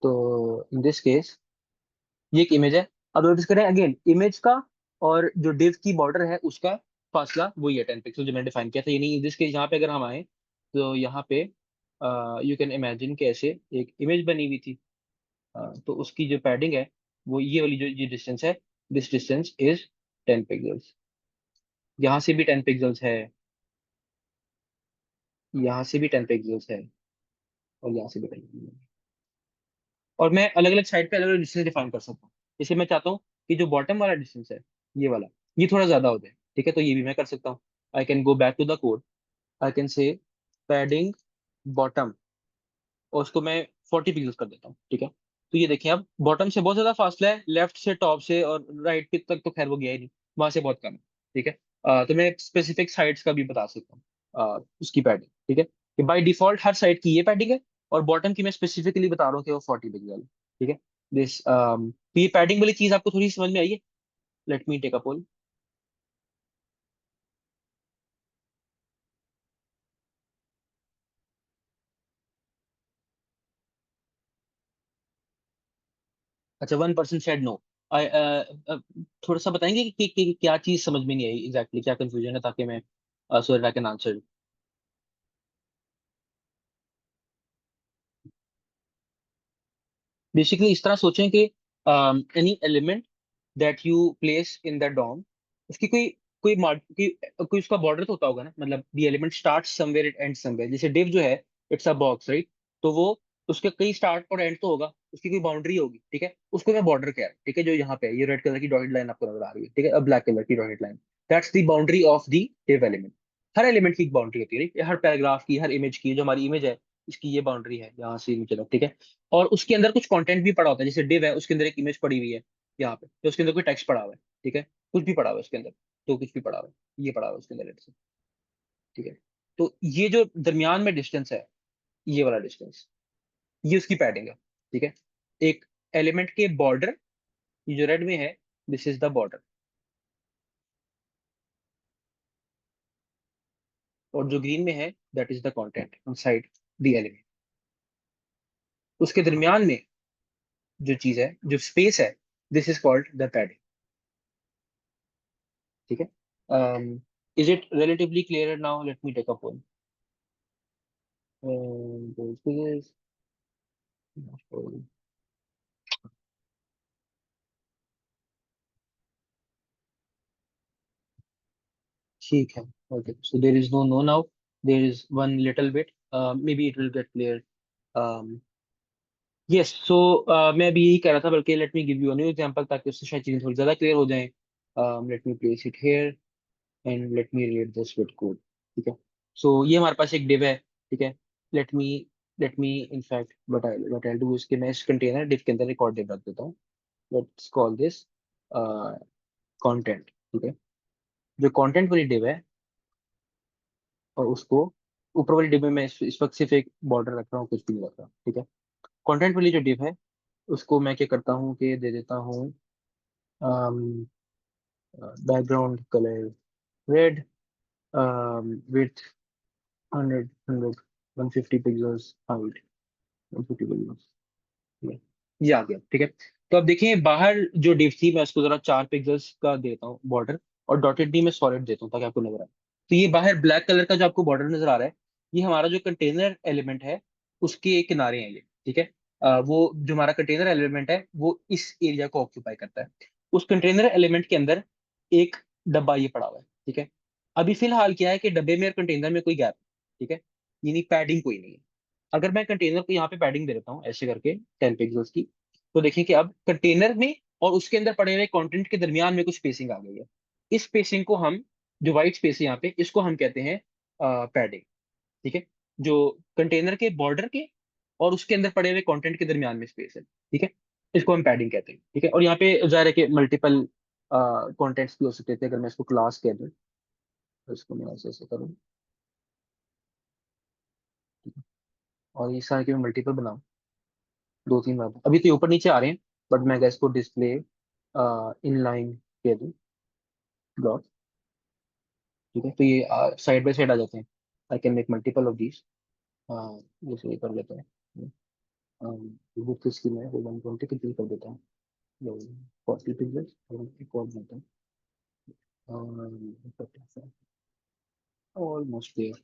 तो इन दिस केस ये एक इमेज है। अब नोटिस करें अगेन इमेज का और जो डिव की बॉर्डर है उसका फासला वही है 10 पिक्सल जो मैंने डिफाइन किया था। यानी इन दिस केस यहाँ पे अगर हम आए तो यहाँ पे यू कैन इमेजिन कैसे एक इमेज बनी हुई थी। तो उसकी जो पैडिंग है वो ये वाली जो ये डिस्टेंस है, दिस डिस्टेंस इज 10 पिक्सल्स। यहाँ से भी 10 पिक्सल्स है, यहाँ से भी 10 पिक्सल्स है, और यहाँ से भी 10 पिक्सल्स। और मैं अलग अलग साइड पे अलग अलग डिस्टेंस डिफाइन कर सकता हूँ। जैसे मैं चाहता हूँ कि जो बॉटम वाला डिस्टेंस है ये वाला, ये थोड़ा ज्यादा हो जाए, ठीक है, तो ये भी मैं कर सकता हूँ। I can go back to the code, I can say padding bottom, और उसको मैं 40 पिक्सल्स कर देता हूँ, ठीक है। तो ये देखिए अब बॉटम से बहुत ज्यादा फासला है, लेफ्ट से टॉप से और राइट पे तक तो खैर वो गया ही नहीं, वहां से बहुत कम है, ठीक है। तो मैं स्पेसिफिक साइड्स का भी बता सकता हूँ उसकी पैडिंग, ठीक है, कि बाय डिफॉल्ट हर साइड की ये पैडिंग है, और बॉटम की मैं स्पेसिफिकली बता रहा हूँ कि वो 40 पिक्सल है, ठीक है। दिस तो ये पैडिंग वाली चीज आपको थोड़ी समझ में आई है? लेट मी टेक अ पोल। अच्छा, 1% शायद नो। थोड़ा सा बताएंगे कि क्या चीज समझ में नहीं आई एग्जैक्टली, क्या कंफ्यूजन है, ताकि मैं so that I can answer. Basically इस तरह सोचें कि any element that you place in the DOM, उसकी कोई कोई कोई उसका बॉर्डर तो होता होगा ना, मतलब the element start somewhere it and somewhere. जैसे डिव जो है इट्स अ बॉक्स, राइट? तो वो उसके कई स्टार्ट और एंड तो होगा, उसकी कोई बाउंड्री होगी, ठीक है, उसको मैं बॉर्डर कह रहा हूँ, ठीक है। जो यहाँ पे है ये रेड कलर की डॉटेड लाइन आपको नजर आ रही है, ठीक है, अब ब्लैक कलर की dotted line, that's the boundary of the div element. Her element की एक बाउंड्री होती है, right? हर पैराग्राफ की, हर इमेज की, जो हमारी इमेज है इसकी ये बाउंड्री है यहाँ से नीचे तक, ठीक है। और उसके अंदर कुछ कंटेंट भी पड़ा होता है, जैसे डिव है उसके अंदर एक इमेज पड़ी हुई है यहाँ पे, तो उसके अंदर कोई टेक्स्ट पड़ा हुआ है, ठीक है, कुछ भी पड़ा हुआ है उसके अंदर, तो कुछ भी पड़ा हुआ है, ये पड़ा हुआ है उसके अंदर से, ठीक है। तो ये जो दरमियान में डिस्टेंस है, ये वाला डिस्टेंस, ये उसकी पैडिंग है, ठीक है। एक एलिमेंट के बॉर्डर, ये जो रेड में है, दिस इज द बॉर्डर, और जो ग्रीन में है that is the content inside the element. उसके दरमियान में जो चीज है, जो स्पेस है, this is called the padding, ठीक है। Is it relatively clear now? Let me take a poll. ठीक है, okay, so there is no no now, there is one little bit, maybe it will get clear. Yes, so मैं अभी यही कह रहा था, बल्कि let me give you a new example ताकि उससे शायद चीजें थोड़ी ज्यादा क्लियर हो जाएं। Let me place it here and let me read this with code, ठीक है। सो ये हमारे पास एक डिव है, ठीक है। Let me let me in fact what I do इसके, मैं इस कंटेनर डिव के अंदर एक और डिव रख देता हूँ। लेट्स कॉल दिस कंटेंट, ठीक है। जो कंटेंट वाली डिव है, और उसको ऊपर वाली डिब्बे में इस वक्त सिर्फ एक बॉर्डर रख रहा हूँ, कुछ भी नहीं रख रहा, ठीक है। कंटेंट वाली जो डिब है उसको मैं क्या करता हूँ कि दे देता हूँ background colour red, with 150 pixels, height 150 pixels, ठीक है। ये आ गया, ठीक है। तो अब देखिए बाहर जो डिव थी मैं उसको जरा 4 पिक्सल्स का देता हूँ बॉर्डर, और डॉटेड डी में सॉलिड देता हूँ ताकि आपको नजर आए। तो ये बाहर ब्लैक कलर का जो आपको बॉर्डर नजर आ रहा है, ये हमारा जो कंटेनर एलिमेंट है उसके किनारे हैं ये, ठीक है। वो जो हमारा कंटेनर एलिमेंट है वो इस एरिया को ऑक्यूपाई करता है। उस कंटेनर एलिमेंट के अंदर एक डब्बा ये पड़ा हुआ है, ठीक है। अभी फिलहाल क्या है कि डब्बे में और कंटेनर में कोई गैप, ठीक है, यानी पैडिंग कोई नहीं है। अगर मैं कंटेनर को यहाँ पे पैडिंग दे देता हूँ ऐसे करके 10 पिक्सल्स की, तो देखिए कि अब कंटेनर में और उसके अंदर पड़े हुए कंटेंट के दरमियान में कुछ स्पेसिंग आ गई है। इस स्पेसिंग को हम, जो व्हाइट स्पेस है यहाँ पे, इसको हम कहते हैं पैडिंग, ठीक है। जो कंटेनर के बॉर्डर के और उसके अंदर पड़े हुए कंटेंट के दरमियान में स्पेस है, ठीक है, इसको हम पैडिंग कहते हैं, ठीक है। और यहाँ पे जाहिर है कि मल्टीपल कॉन्टेंट्स भी हो सकते थे, अगर मैं इसको क्लास कह दूँ तो इसको मैं ऐसे ऐसे करूँ, और इस तरह के मैं मल्टीपल बनाऊँ, 2 3 बार अभी तो ये ऊपर नीचे आ रहे हैं, बट मैं इसको डिस्प्ले इन लाइन कह दूँ ब्लॉक, ठीक है। तो ये साइड बाय साइड आ जाते हैं, आई can make multiple of these. जैसे ये कर लेते हैं, बुक इसकी मैं 120 पिक्सल कर देता हूँ, 40 पिक्सल, और एक और बनाता हूँ ऑलमोस्ट। ठीक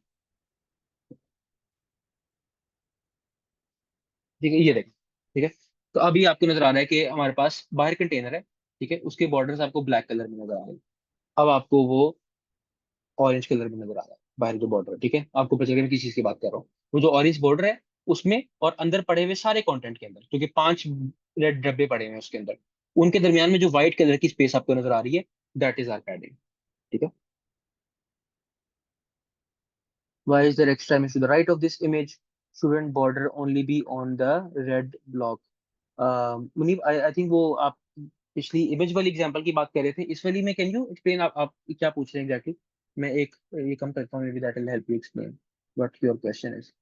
है, ये देखें। ठीक है, तो अभी आपको नजर आ रहा है कि हमारे पास बाहर कंटेनर है। ठीक है, उसके बॉर्डर्स आपको ब्लैक कलर में नजर आ रहे हैं। अब आपको वो ऑरेंज कलर में नजर आ रहा है बाहर जो बॉर्डर है। ठीक है, आपको पता चलेगा मैं किस चीज की बात कर रहा हूँ। वो जो ऑरेंज बॉर्डर है उसमें और अंदर पड़े हुए सारे कंटेंट के अंदर, क्योंकि 5 रेड डब्बे पड़े हुए हैं उसके अंदर, उनके दरमियान में जो व्हाइट कलर की स्पेस आपको नजर आ रही है, दैट इज आर पैडिंग। ठीक है, why is there extra image to the right of this image? Shouldn't border only be on the red block? Munib, I think वो आप पिछली इमेज वाली एग्जांपल की बात कर रहे थे। इस वाली में कैन यू एक्सप्लेन, आप क्या पूछ रहे हैं एग्जैक्टली? मैं एक ये कम करता हूँ, may be that will help you explain what your question is.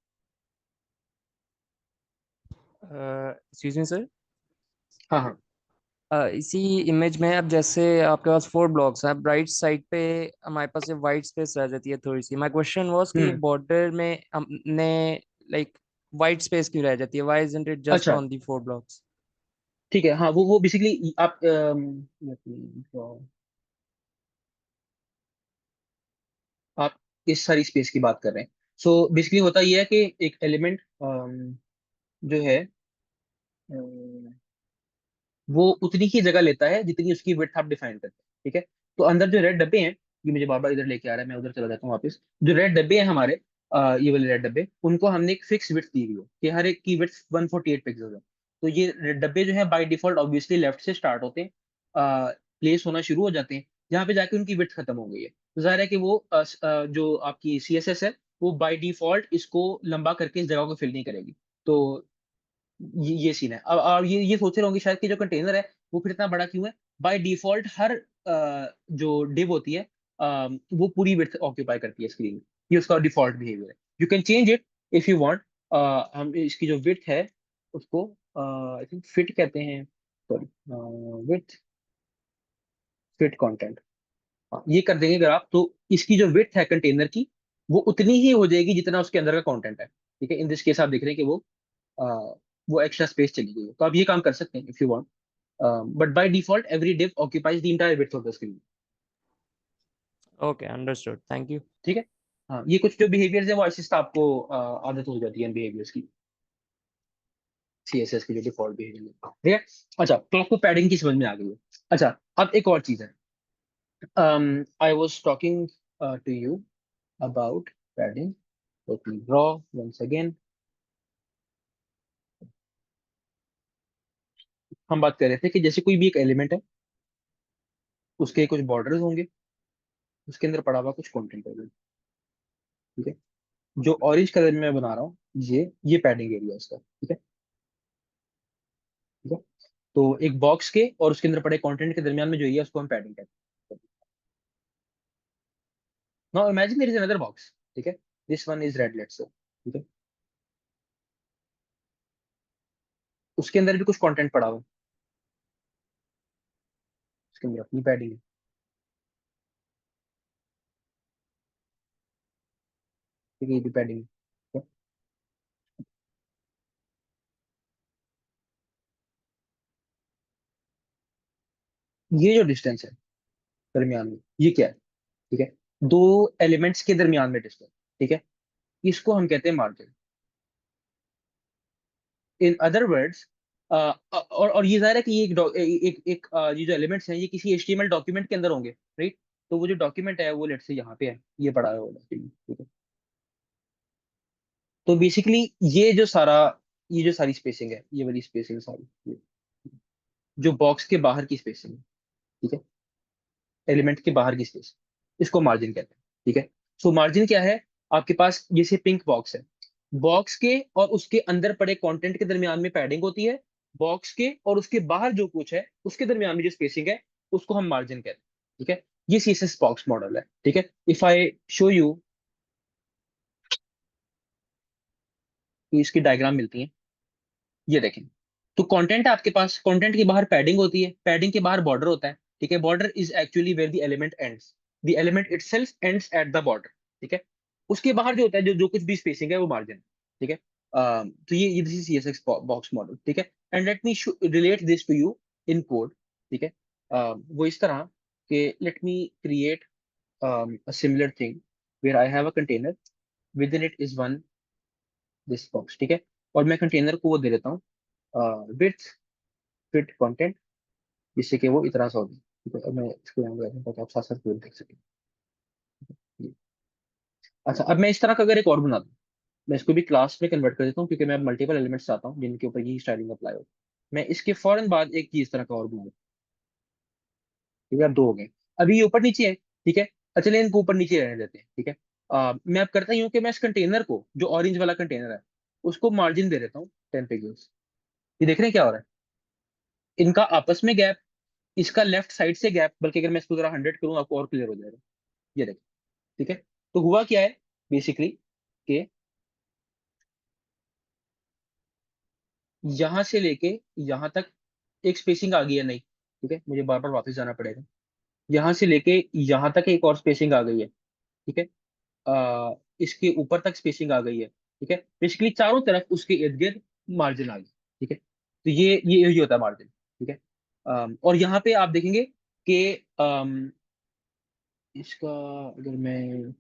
Excuse me sir. हाँ हाँ। इसी इमेज में अब जैसे आपके पास 4 ब्लॉक्स हैं, राइट साइड पे हमारे पास ये वाइट स्पेस रह जाती है थोड़ी सी। माय क्वेश्चन वाज कि हम्म। बॉर्डर में हमने लाइक वाइट स्पेस क्यों रह जाती है? व्हाई इजंट इट जस्ट अच्छा, ऑन दी 4 ब्लॉक्स? ठीक है। हाँ, वो बेसिकली आप आप इस सारी स्पेस की बात कर रहे हैं। सो बेसिकली होता ये है कि एक एलिमेंट जो है वो उतनी ही जगह लेता है जितनी उसकी विड्थ आप डिफाइन करते हैं। ठीक है, तो अंदर जो रेड डब्बे हैं, ये मुझे बार बार इधर लेके आ रहा है, मैं उधर चला जाता हूँ वापस। जो रेड डब्बे हैं हमारे, ये वाले रेड डब्बे, उनको हमने एक फिक्स विड्थ दी हुई है कि हर एक की विड्थ 148 पिक्सल है। तो ये रेड डब्बे जो है बाय डिफॉल्ट ऑब्वियसली लेफ्ट से स्टार्ट होते हैं, प्लेस होना शुरू हो जाते हैं, जहाँ पे जाके उनकी विड्थ खत्म हो गई है। तो जाहिर है कि वो जो आपकी सीएसएस है, वो बाय डिफॉल्ट इसको लंबा करके इस जगह को फिल नहीं करेगी। तो ये सीन है। अब ये सोच रहे होंगे शायद कि जो कंटेनर है वो फिर इतना बड़ा क्यों है। बाय डिफॉल्ट हर जो डिव होती है, वो पूरी विड्थ ऑक्यूपाई करती है स्क्रीन। ये उसका डिफॉल्ट बिहेवियर है। You can change it if you want. हम इसकी जो विड्थ है उसको आई थिंक फिट कहते हैं, सॉरी, विड्थ फिट कंटेंट। ये कर देंगे अगर आप, तो इसकी जो विड्थ है कंटेनर की, वो उतनी ही हो जाएगी जितना उसके अंदर का कंटेंट है। ठीक है, इन दिस केस आप देख रहे हैं कि वो एक्स्ट्रा स्पेस चली गई है। तो आप ये काम कर सकते हैं if you want, but by default every div occupies the entire width of the screen। Okay, understood, thank you. ठीक है। हाँ, ये कुछ जो बिहेवियर्स है वो ऐसे आपको आदत हो जाती है बिहेवियर्स की, सीएसएस की जो डिफॉल्ट बिहेवियर है। ठीक है। अच्छा, तो आपको पैडिंग की समझ में आ गई है। अच्छा, अब एक और चीज है। I was talking to you about padding. Let me draw once again. हम बात कर रहे थे कि जैसे कोई भी एक एलिमेंट है, उसके कुछ बॉर्डर्स होंगे, उसके अंदर पड़ा हुआ कुछ कंटेंट होगा। ठीक है, जो ऑरेंज कलर में मैं बना रहा हूँ, ये पैडिंग एरिया है उसका। ठीक है। ठीक है, तो एक बॉक्स के और उसके अंदर पड़े कंटेंट के दरमियान में जो है उसको हम पैडिंग कहते हैं। Now imagine there is another box. ठीक है, this one is red, let's say. ठीक है, उसके अंदर भी कुछ कंटेंट पड़ा हुआ है, उसके अंदर अपनी पैडिंग है। ठीक है, ये भी पैडिंग है। ठीक है? ये जो डिस्टेंस है दरमियान में, ये क्या है? ठीक है, दो एलिमेंट्स के दरमियान में डिस्टेंस। ठीक है, इसको हम कहते हैं मार्जिन। इन अदर वर्ड्स, और ये जाहिर है कि ये ये जो एलिमेंट्स हैं ये किसी एचटीएमएल डॉक्यूमेंट के अंदर होंगे, राइट? तो वो जो डॉक्यूमेंट है वो लेट से यहाँ पे है, ये पड़ा है वो डॉक्यूमेंट। ठीक है, तो बेसिकली ये जो सारा, ये जो सारी स्पेसिंग है, ये वाली स्पेसिंग सारी, ये जो बॉक्स के बाहर की स्पेसिंग है, ठीक है, एलिमेंट के बाहर की स्पेस, इसको मार्जिन कहते हैं। ठीक है, सो मार्जिन क्या है? आपके पास जैसे पिंक बॉक्स है, बॉक्स के और उसके अंदर पड़े कंटेंट के दरमियान में पैडिंग होती है। बॉक्स के और उसके बाहर जो कुछ है उसके दरमियान में जो स्पेसिंग है उसको हम मार्जिन कहते हैं। ठीक है, ये सीएसएस बॉक्स मॉडल है। ठीक है, इफ आई शो यू, तो इसकी डायग्राम मिलती है, ये देखें। तो कंटेंट है आपके पास, कंटेंट के बाहर पैडिंग होती है, पैडिंग के बाहर बॉर्डर होता है। ठीक है, border is actually where the element ends, the element itself ends at the border. ठीक है, उसके बाहर जो होता है, जो जो कुछ भी स्पेसिंग है वो मार्जिन, ठीक है। तो ये this is CSS box model, ठीक है। And let me relate this to you in code, ठीक है। वो इस तरह कि let me create a similar thing where I have a container, within it is one this box, ठीक है। और मैं कंटेनर को वो दे देता हूँ विथ फिट कंटेंट, जिससे कि वो इतना सा हो जाए, ठीक है। अब मैं इसको यहाँ पे रखूँ ताकि आप साथ साथ कोड देख सकें। ये। अच्छा, अब मैं इस तरह का अगर एक और बना दूँ, मैं इसको भी क्लास में कन्वर्ट कर देता हूँ, क्योंकि मैं मल्टीपल एलिमेंट्स चाहता हूँ जिनके ऊपर ये स्टाइलिंग अप्लाई हो। मैं इसके फौरन बाद एक चीज इस तरह का और बना दूँ, ठीक है। अब दो हो गए। अभी ये ऊपर नीचे है, ठीक है। अच्छा, चलिए इनको ऊपर नीचे रहने देते हैं, ठीक है। मैं अब करता ही हूँ कि मैं इस कंटेनर को, जो ऑरेंज वाला कंटेनर है, उसको मार्जिन दे देता हूँ 10 पिक्सल्स। ये देख रहे हैं क्या हो रहा है? इनका आपस में गैप, इसका लेफ्ट साइड से गैप, बल्कि अगर मैं इसको जरा 100 करूँ आपको और क्लियर हो जाएगा। ये देखो, ठीक है। तो हुआ क्या है बेसिकली कि यहां से लेके यहां तक एक स्पेसिंग आ गई है, नहीं, ठीक है। मुझे बार बार वापस जाना पड़ेगा। यहां से लेके यहां तक एक और स्पेसिंग आ गई है, ठीक है। इसके ऊपर तक स्पेसिंग आ गई है, ठीक है। बेसिकली चारों तरफ उसके इर्द गिर्द मार्जिन आ गई, ठीक है। तो ये होता है मार्जिन, ठीक है। और यहाँ पे आप देखेंगे कि इसका अगर मैं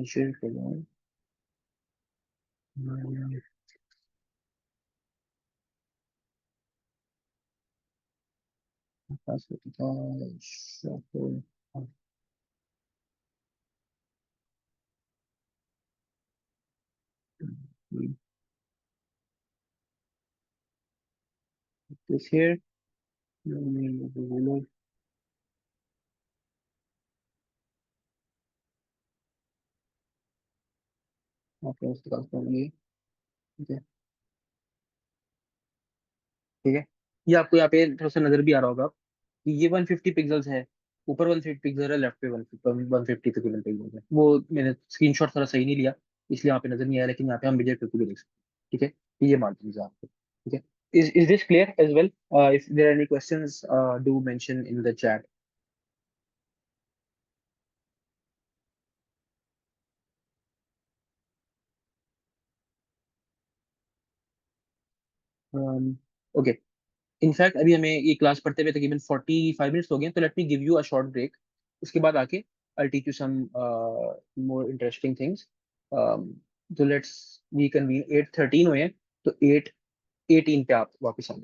शेयर करूँ, this here, ruler, आप इसके पास होंगे, ठीक है। ठीक है, ये आपको यहाँ पे थोड़ा सा नजर भी आ रहा होगा कि ये 150 पिक्सल्स है, ऊपर 150 पिक्सल है, लेफ्ट पे 150 पिक्सल है। वो मैंने स्क्रीनशॉट थोड़ा सही नहीं लिया, इसलिए यहाँ पे नजर नहीं आया, लेकिन यहाँ पे हम विजय करके भी देख सकते हैं, ठीक है। ये मार्जिन है आपको, ठीक है। Is this clear as well? If there are any questions, do mention in the chat. Okay, in fact अभी हमें ये क्लास पढ़ते हुए तकरीबन 45 मिनट्स हो गए हैं, तो let me give you a short break. उसके बाद आके I teach you some more interesting things. तो लेट्स वी कन्वीन 8:13 हुए हैं, तो 8:18 पे आप वापस आ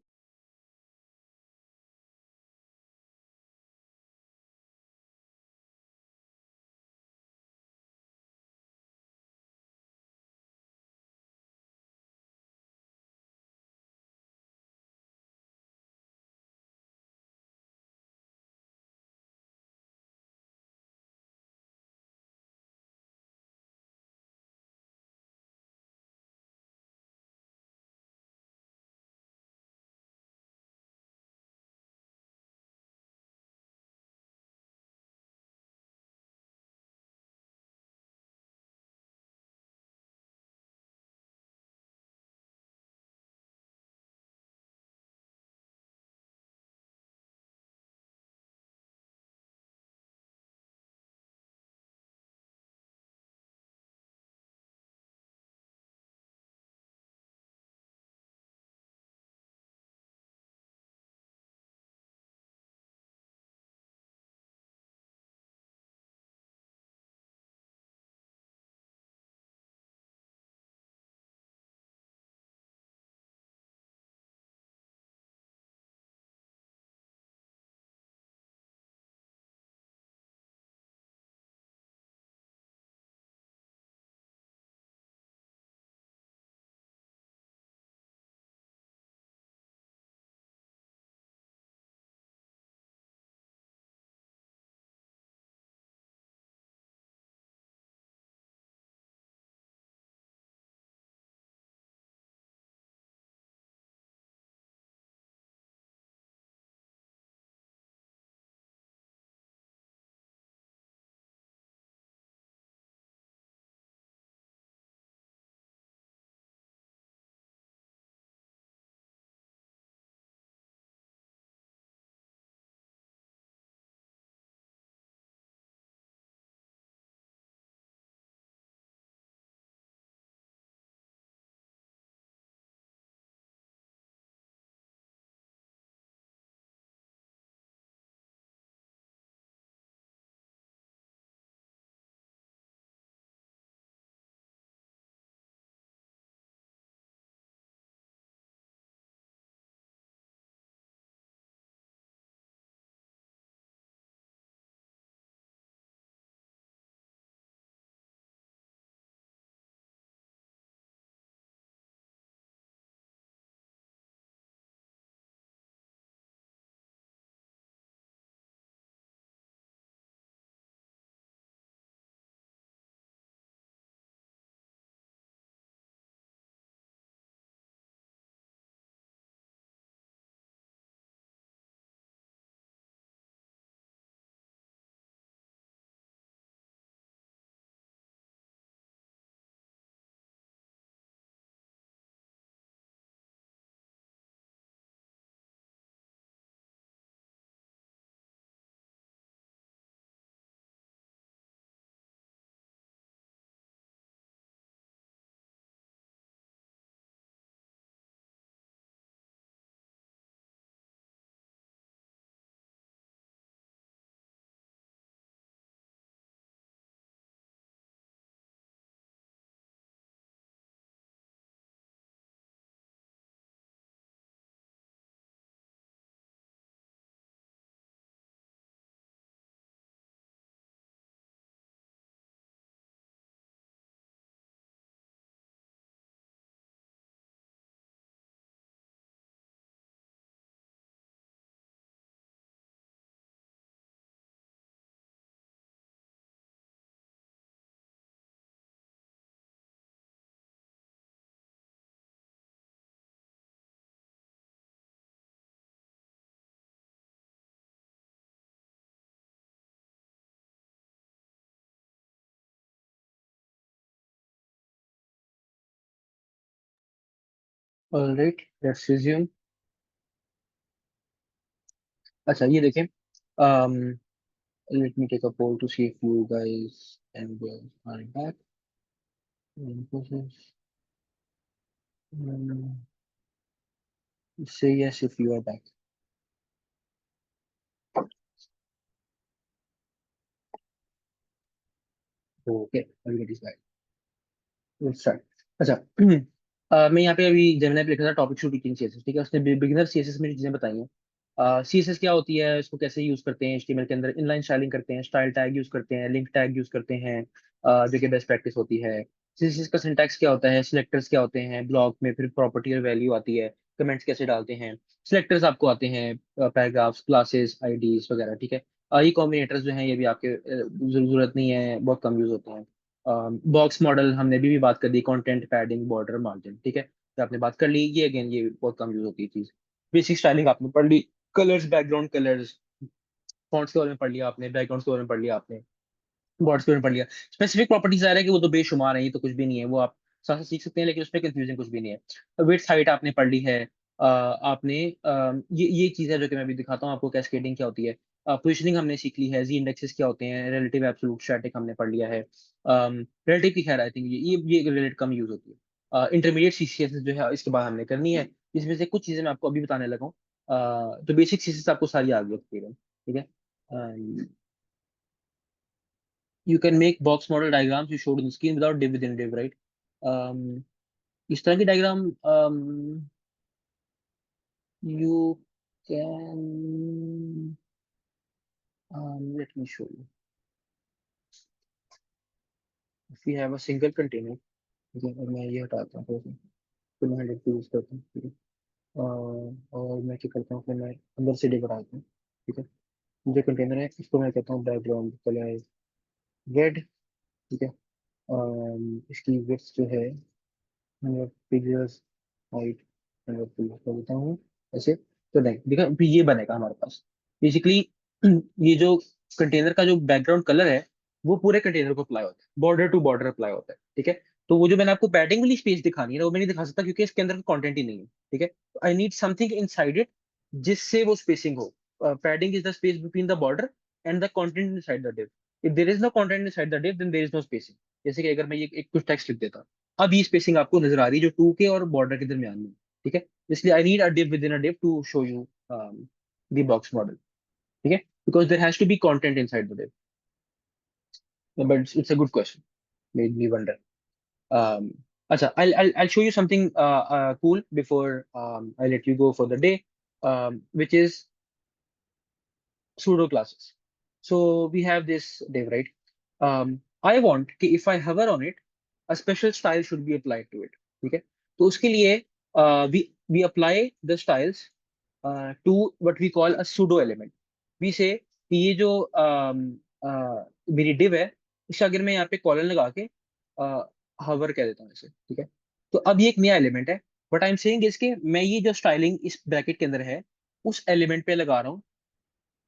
ऑलराइट, लेट्स रिज्यूम। अच्छा ये देखें, let me take a poll to see if you guys and girls are back. Say yes if you are back. Okay, everybody is back. Let's start. अच्छा मैं यहाँ पे अभी जैमिनी पे लिखा था टॉपिक टू टीचिंग सीएसएस, ठीक है। उसने बिगिनर सीएसएस में जो चीजें बताई हैं, सीएसएस क्या होती है, इसको कैसे यूज करते हैं, एचटीएमएल के अंदर इनलाइन स्टाइलिंग करते हैं, स्टाइल टैग यूज करते हैं, लिंक टैग यूज करते हैं, जो कि बेस्ट प्रैक्टिस होती है। सीएसएस का सिंटैक्स क्या होता है, सिलेक्टर्स क्या होते हैं, ब्लॉक में फिर प्रॉपर्टी और वैल्यू आती है, कमेंट्स कैसे डालते हैं, सिलेक्टर्स आपको आते हैं, पैराग्राफ्स, क्लासेस, आईडीज वगैरह, ठीक है। ये कॉम्बिनेटर्स जो हैं ये भी आपके जरूरत नहीं है, बहुत कम यूज होते हैं। बॉक्स मॉडल हमने भी बात कर दी, कंटेंट पैडिंग, बॉर्डर, मार्जिन, ठीक है, तो आपने बात कर ली। ये अगेन ये बहुत कम यूज होती है चीज। बेसिक स्टाइलिंग आपने पढ़ ली, कलर्स, बैकग्राउंड कलर्स, फॉन्ट्स के बारे में पढ़ लिया आपने, बैकग्राउंड्स के बारे में पढ़ लिया आपने, बॉर्ड्स के बारे में पढ़ लिया। स्पेसिफिक प्रॉपर्टीज आ रहा है कि वो तो बेशुमार है, ये तो कुछ भी नहीं है, वो आप साथ साथ सीख सकते हैं, लेकिन उसमें कंफ्यूजन कुछ भी नहीं है। विड्थ हाइट आपने पढ़ ली है। आपने ये चीज है जो कि मैं भी दिखाता हूँ आपको, कैस्केडिंग क्या होती है। पोजिशनिंग हमने सीख ली है, जी इंडेक्सेस क्या होते हैं, रिलेटिव, एब्सोल्यूट, स्टैटिक हमने पढ़ लिया है। रिलेटिव की खैर आई थिंक ये रिलेट कम यूज होती है। इंटरमीडिएट सीसीएस जो है इसके बाद हमने करनी है, इसमें से कुछ चीजें मैं आपको अभी बताने लगा हूँ। तो बेसिक सीसीएस आपको सारी आ गई है, ठीक है। You can make box model diagrams you showed in the screen without div within div, right? um, इस तरह की diagram you can let me show you. If we have a single container, ठीक है, और मैं ये हटाता हूँ तो मैं 100 यूज करता हूँ, ठीक है। और मैं क्या करता हूँ, फिर मैं अंदर से div हटाता हूँ, ठीक है। जो कंटेनर है इसको मैं कहता हूँ बैकग्राउंड कलर रेड, ठीक है। इसकी विड्थ जो है 100 पिक्सेल्स, हाइट 100 पिक्सेल्स कर देता हूँ ऐसे। तो नहीं देखा, फिर ये बनेगा हमारे पास बेसिकली। ये जो कंटेनर का जो बैकग्राउंड कलर है वो पूरे कंटेनर को अप्लाई होता है, बॉर्डर टू बॉर्डर अप्लाई होता है, ठीक है। तो वो जो मैंने आपको पैडिंग वाली स्पेस दिखानी है ना, वो मैं नहीं दिखा सकता क्योंकि इसके अंदर कंटेंट ही नहीं है, ठीक है। I need something inside it जिससे वो स्पेसिंग हो। Padding is the space between the border and the content inside the div. If there is no content inside the div, then there is no spacing. जैसे कि अगर मैं ये एक कुछ टेक्स्ट लिख देता, अब ये स्पेसिंग आपको नजर आ रही है जो टू के और बॉर्डर के दरमियान में, ठीक है। इसलिए I need a div within a div to show you the box model, ठीक है, because there has to be content inside the div. But it's a good question, made me wonder. um acha, I'll show you something cool before I let you go for the day, which is pseudo classes. So we have this div, right? I want कि if I hover on it, a special style should be applied to it, ठीक है। तो उसके लिए we apply the styles to what we call a pseudo element. We say कि ये जो मेरी div है, इसके अगर मैं यहाँ पे कॉलन लगा के hover कह देता हूँ इसे, ठीक है। तो अब ये एक नया एलिमेंट है, बट आई एम सेइंग इसके मैं ये जो स्टाइलिंग इस ब्रैकेट के अंदर है उस एलिमेंट पे लगा रहा हूँ,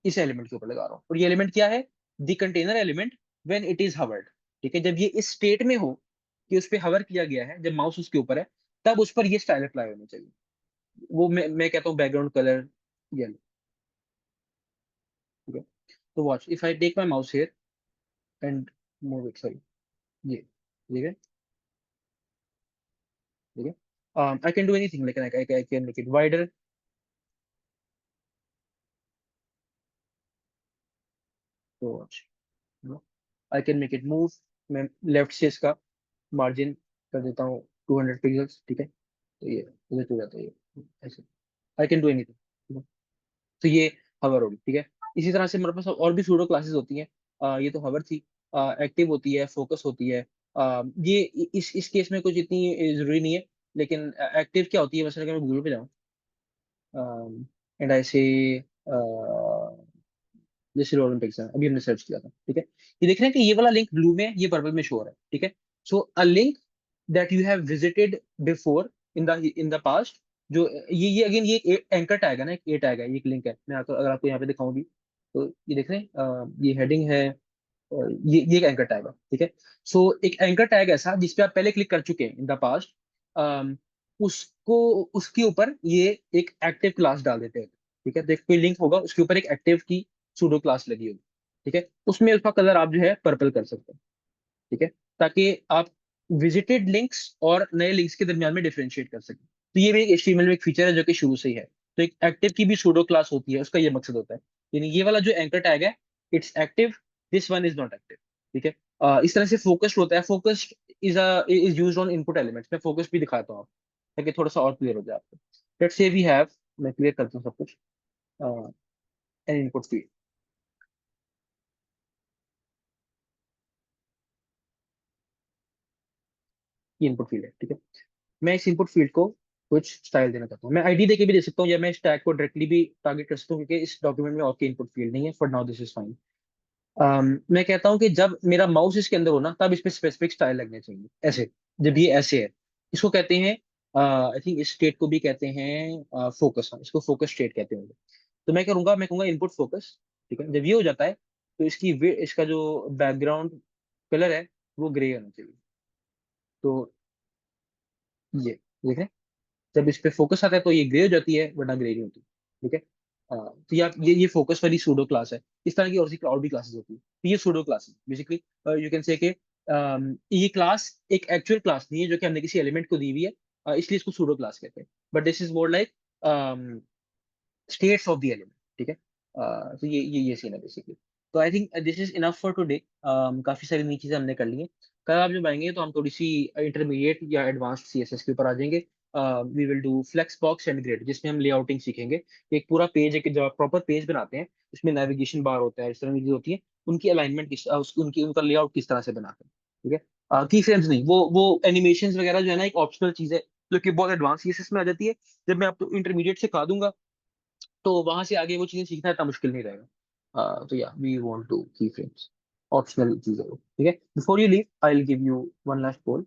इस एलिमेंट के ऊपर लगा रहा हूँ। और ये एलिमेंट क्या है, the container element when it is Howard, ठीक है। जब ये इस स्टेट में हो कि उस पर हवर किया गया है, जब माउस उसके ऊपर है, तब उस पर ये स्टाइल अप्लाई होनी चाहिए। वो मैं कहता हूँ बैकग्राउंड कलर येलो, ठीक है। तो watch, if I take my mouse here and move it, sorry, ये ठीक है, ठीक है। आई कैन डू एनीथिंग, लेकिन I can make it wider, तो watch, I can make it move. मैं लेफ्ट से इसका मार्जिन कर देता हूँ 200 पिक्सल्स, ठीक है। तो ये इधर चले जाता है, ये ऐसे, आई कैन डू एनीथिंग। तो ये हवर होगी, ठीक है। इसी तरह से मेरे पास और भी सूडो क्लासेस होती हैं। ये तो हवर थी। एक्टिव होती है, फोकस होती है। ये इस केस में कुछ इतनी जरूरी नहीं है, लेकिन एक्टिव क्या होती है, वैसे अगर मैं गूगल पे जाऊँ एंड आई से जैसे ओलंपिक्स है, अभी हमने सर्च किया था, ठीक है। ये देख रहे हैं कि ये वाला लिंक ब्लू में, ये पर्पल में शो हो रहा है, ठीक है। So a link that you have visited before in the past, जो ये अगेन ये एक एंकर टैग है ना, एक ए टैग है, ये एक लिंक है। मैं अगर आपको यहाँ पे दिखाऊं भी, तो ये देख रहे हैं, ये हेडिंग है, और ये एक एंकर टैग है, ठीक है। सो एक एंकर टैग ऐसा जिसपे आप पहले क्लिक कर चुके हैं इन द पास्ट, उसको उसके ऊपर ये एक एक्टिव क्लास डाल देते हैं। ठीक है, देख कोई लिंक होगा उसके ऊपर एक एक्टिव की सूडो क्लास लगी होगी। ठीक है, उसमें उसका कलर आप जो है पर्पल कर सकते हैं। ठीक है, ताकि आप विजिटेड लिंक्स और नए लिंक्स के दरमियान में डिफरेंशिएट कर सकें। तो ये भी एक HTML में एक फीचर है जो कि शुरू से ही है। तो एक एक्टिव की भी सूडो क्लास होती है, उसका ये मकसद होता है, यानी ये वाला जो एंकर टैग है, it's active, this one is not active. ठीक है, इस तरह से फोकस्ड होता है। Focused is used on input elements. मैं फोकस भी दिखाता हूँ आपको, ताकि थोड़ा सा और क्लियर हो जाए आपको। लेट्स से वी हैव, मैं क्लियर करता हूँ सब कुछ, एन इनपुट फील्ड, ये इनपुट फील्ड है। ठीक है, मैं इस इनपुट फील्ड को कुछ स्टाइल देना चाहता हूँ। मैं आईडी देके भी दे सकता हूँ, या मैं इस टैग को डायरेक्टली भी टारगेट कर सकता हूँ, क्योंकि इस डॉक्यूमेंट में और की इनपुट फील्ड नहीं है। For now this is fine. मैं कहता हूँ कि जब मेरा माउस इसके अंदर हो ना, तब इस पे स्पेसिफिक स्टाइल लगने चाहिए, ऐसे। जब ये ऐसे है, इसको कहते हैं, आई थिंक इस स्टेट को भी कहते हैं फोकस। इसको फोकस स्टेट कहते होंगे। तो मैं करूंगा, मैं कहूंगा इनपुट फोकस। ठीक है, जब ये हो जाता है तो इसका जो बैकग्राउंड कलर है वो ग्रे होना चाहिए। तो ये देख रहे हैं, जब इस पे फोकस आता है तो ये ग्रे हो जाती है, वरना ग्रे नहीं होती। ठीक है, तो ये फोकस वाली सूडो क्लास है। इस तरह की और भी क्लासेस होती है। तो ये सूडो क्लास है बेसिकली। यू कैन से कि ये क्लास एक एक्चुअल क्लास नहीं है जो कि हमने किसी एलिमेंट को दी हुई है, इसलिए इसको सूडो क्लास कहते हैं। But this is more like states of the element. ठीक है, तो ये सीन है बेसिकली। तो I think this is enough for today. काफी सारी नई चीजें हमने कर ली हैं। कल आप जब आएंगे तो हम थोड़ी सी इंटरमीडिएट या एडवांस्ड CSS के ऊपर आ जाएंगे। We will do flex box and grid, जिसमें हम लेआउटिंग सीखेंगे। एक पूरा पेज, एक जब प्रॉपर पेज बनाते हैं, उसमें नेविगेशन बार होता है, इस तरह की चीजें होती है, उनकी अलाइनमेंट उनकी उनका लेआउट किस तरह से बनाते हैं। ठीक है, की फ्रेम्स नहीं, वो एनिमेशन वगैरह जो है ना, एक ऑप्शनल चीज है जो कि बहुत एडवांस CSS में आ जाती है। जब मैं आपको इंटरमीडिएट सिखा दूंगा तो वहां से आगे वो चीजें सीखना इतना मुश्किल नहीं रहेगा। तो या we want to key frames, optional चीज है वो। ठीक है, before you leave I will give you one last poll,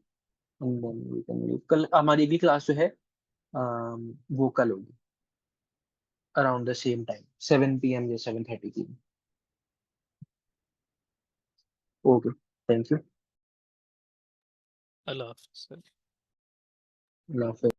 and then we can leave. कल हमारी अगली क्लास जो है, वो कल होगी around the same time, 7 PM या 7:30 PM। Okay, thank you. अल्लाह हाफिज़ सर। अल्लाह हाफिज़।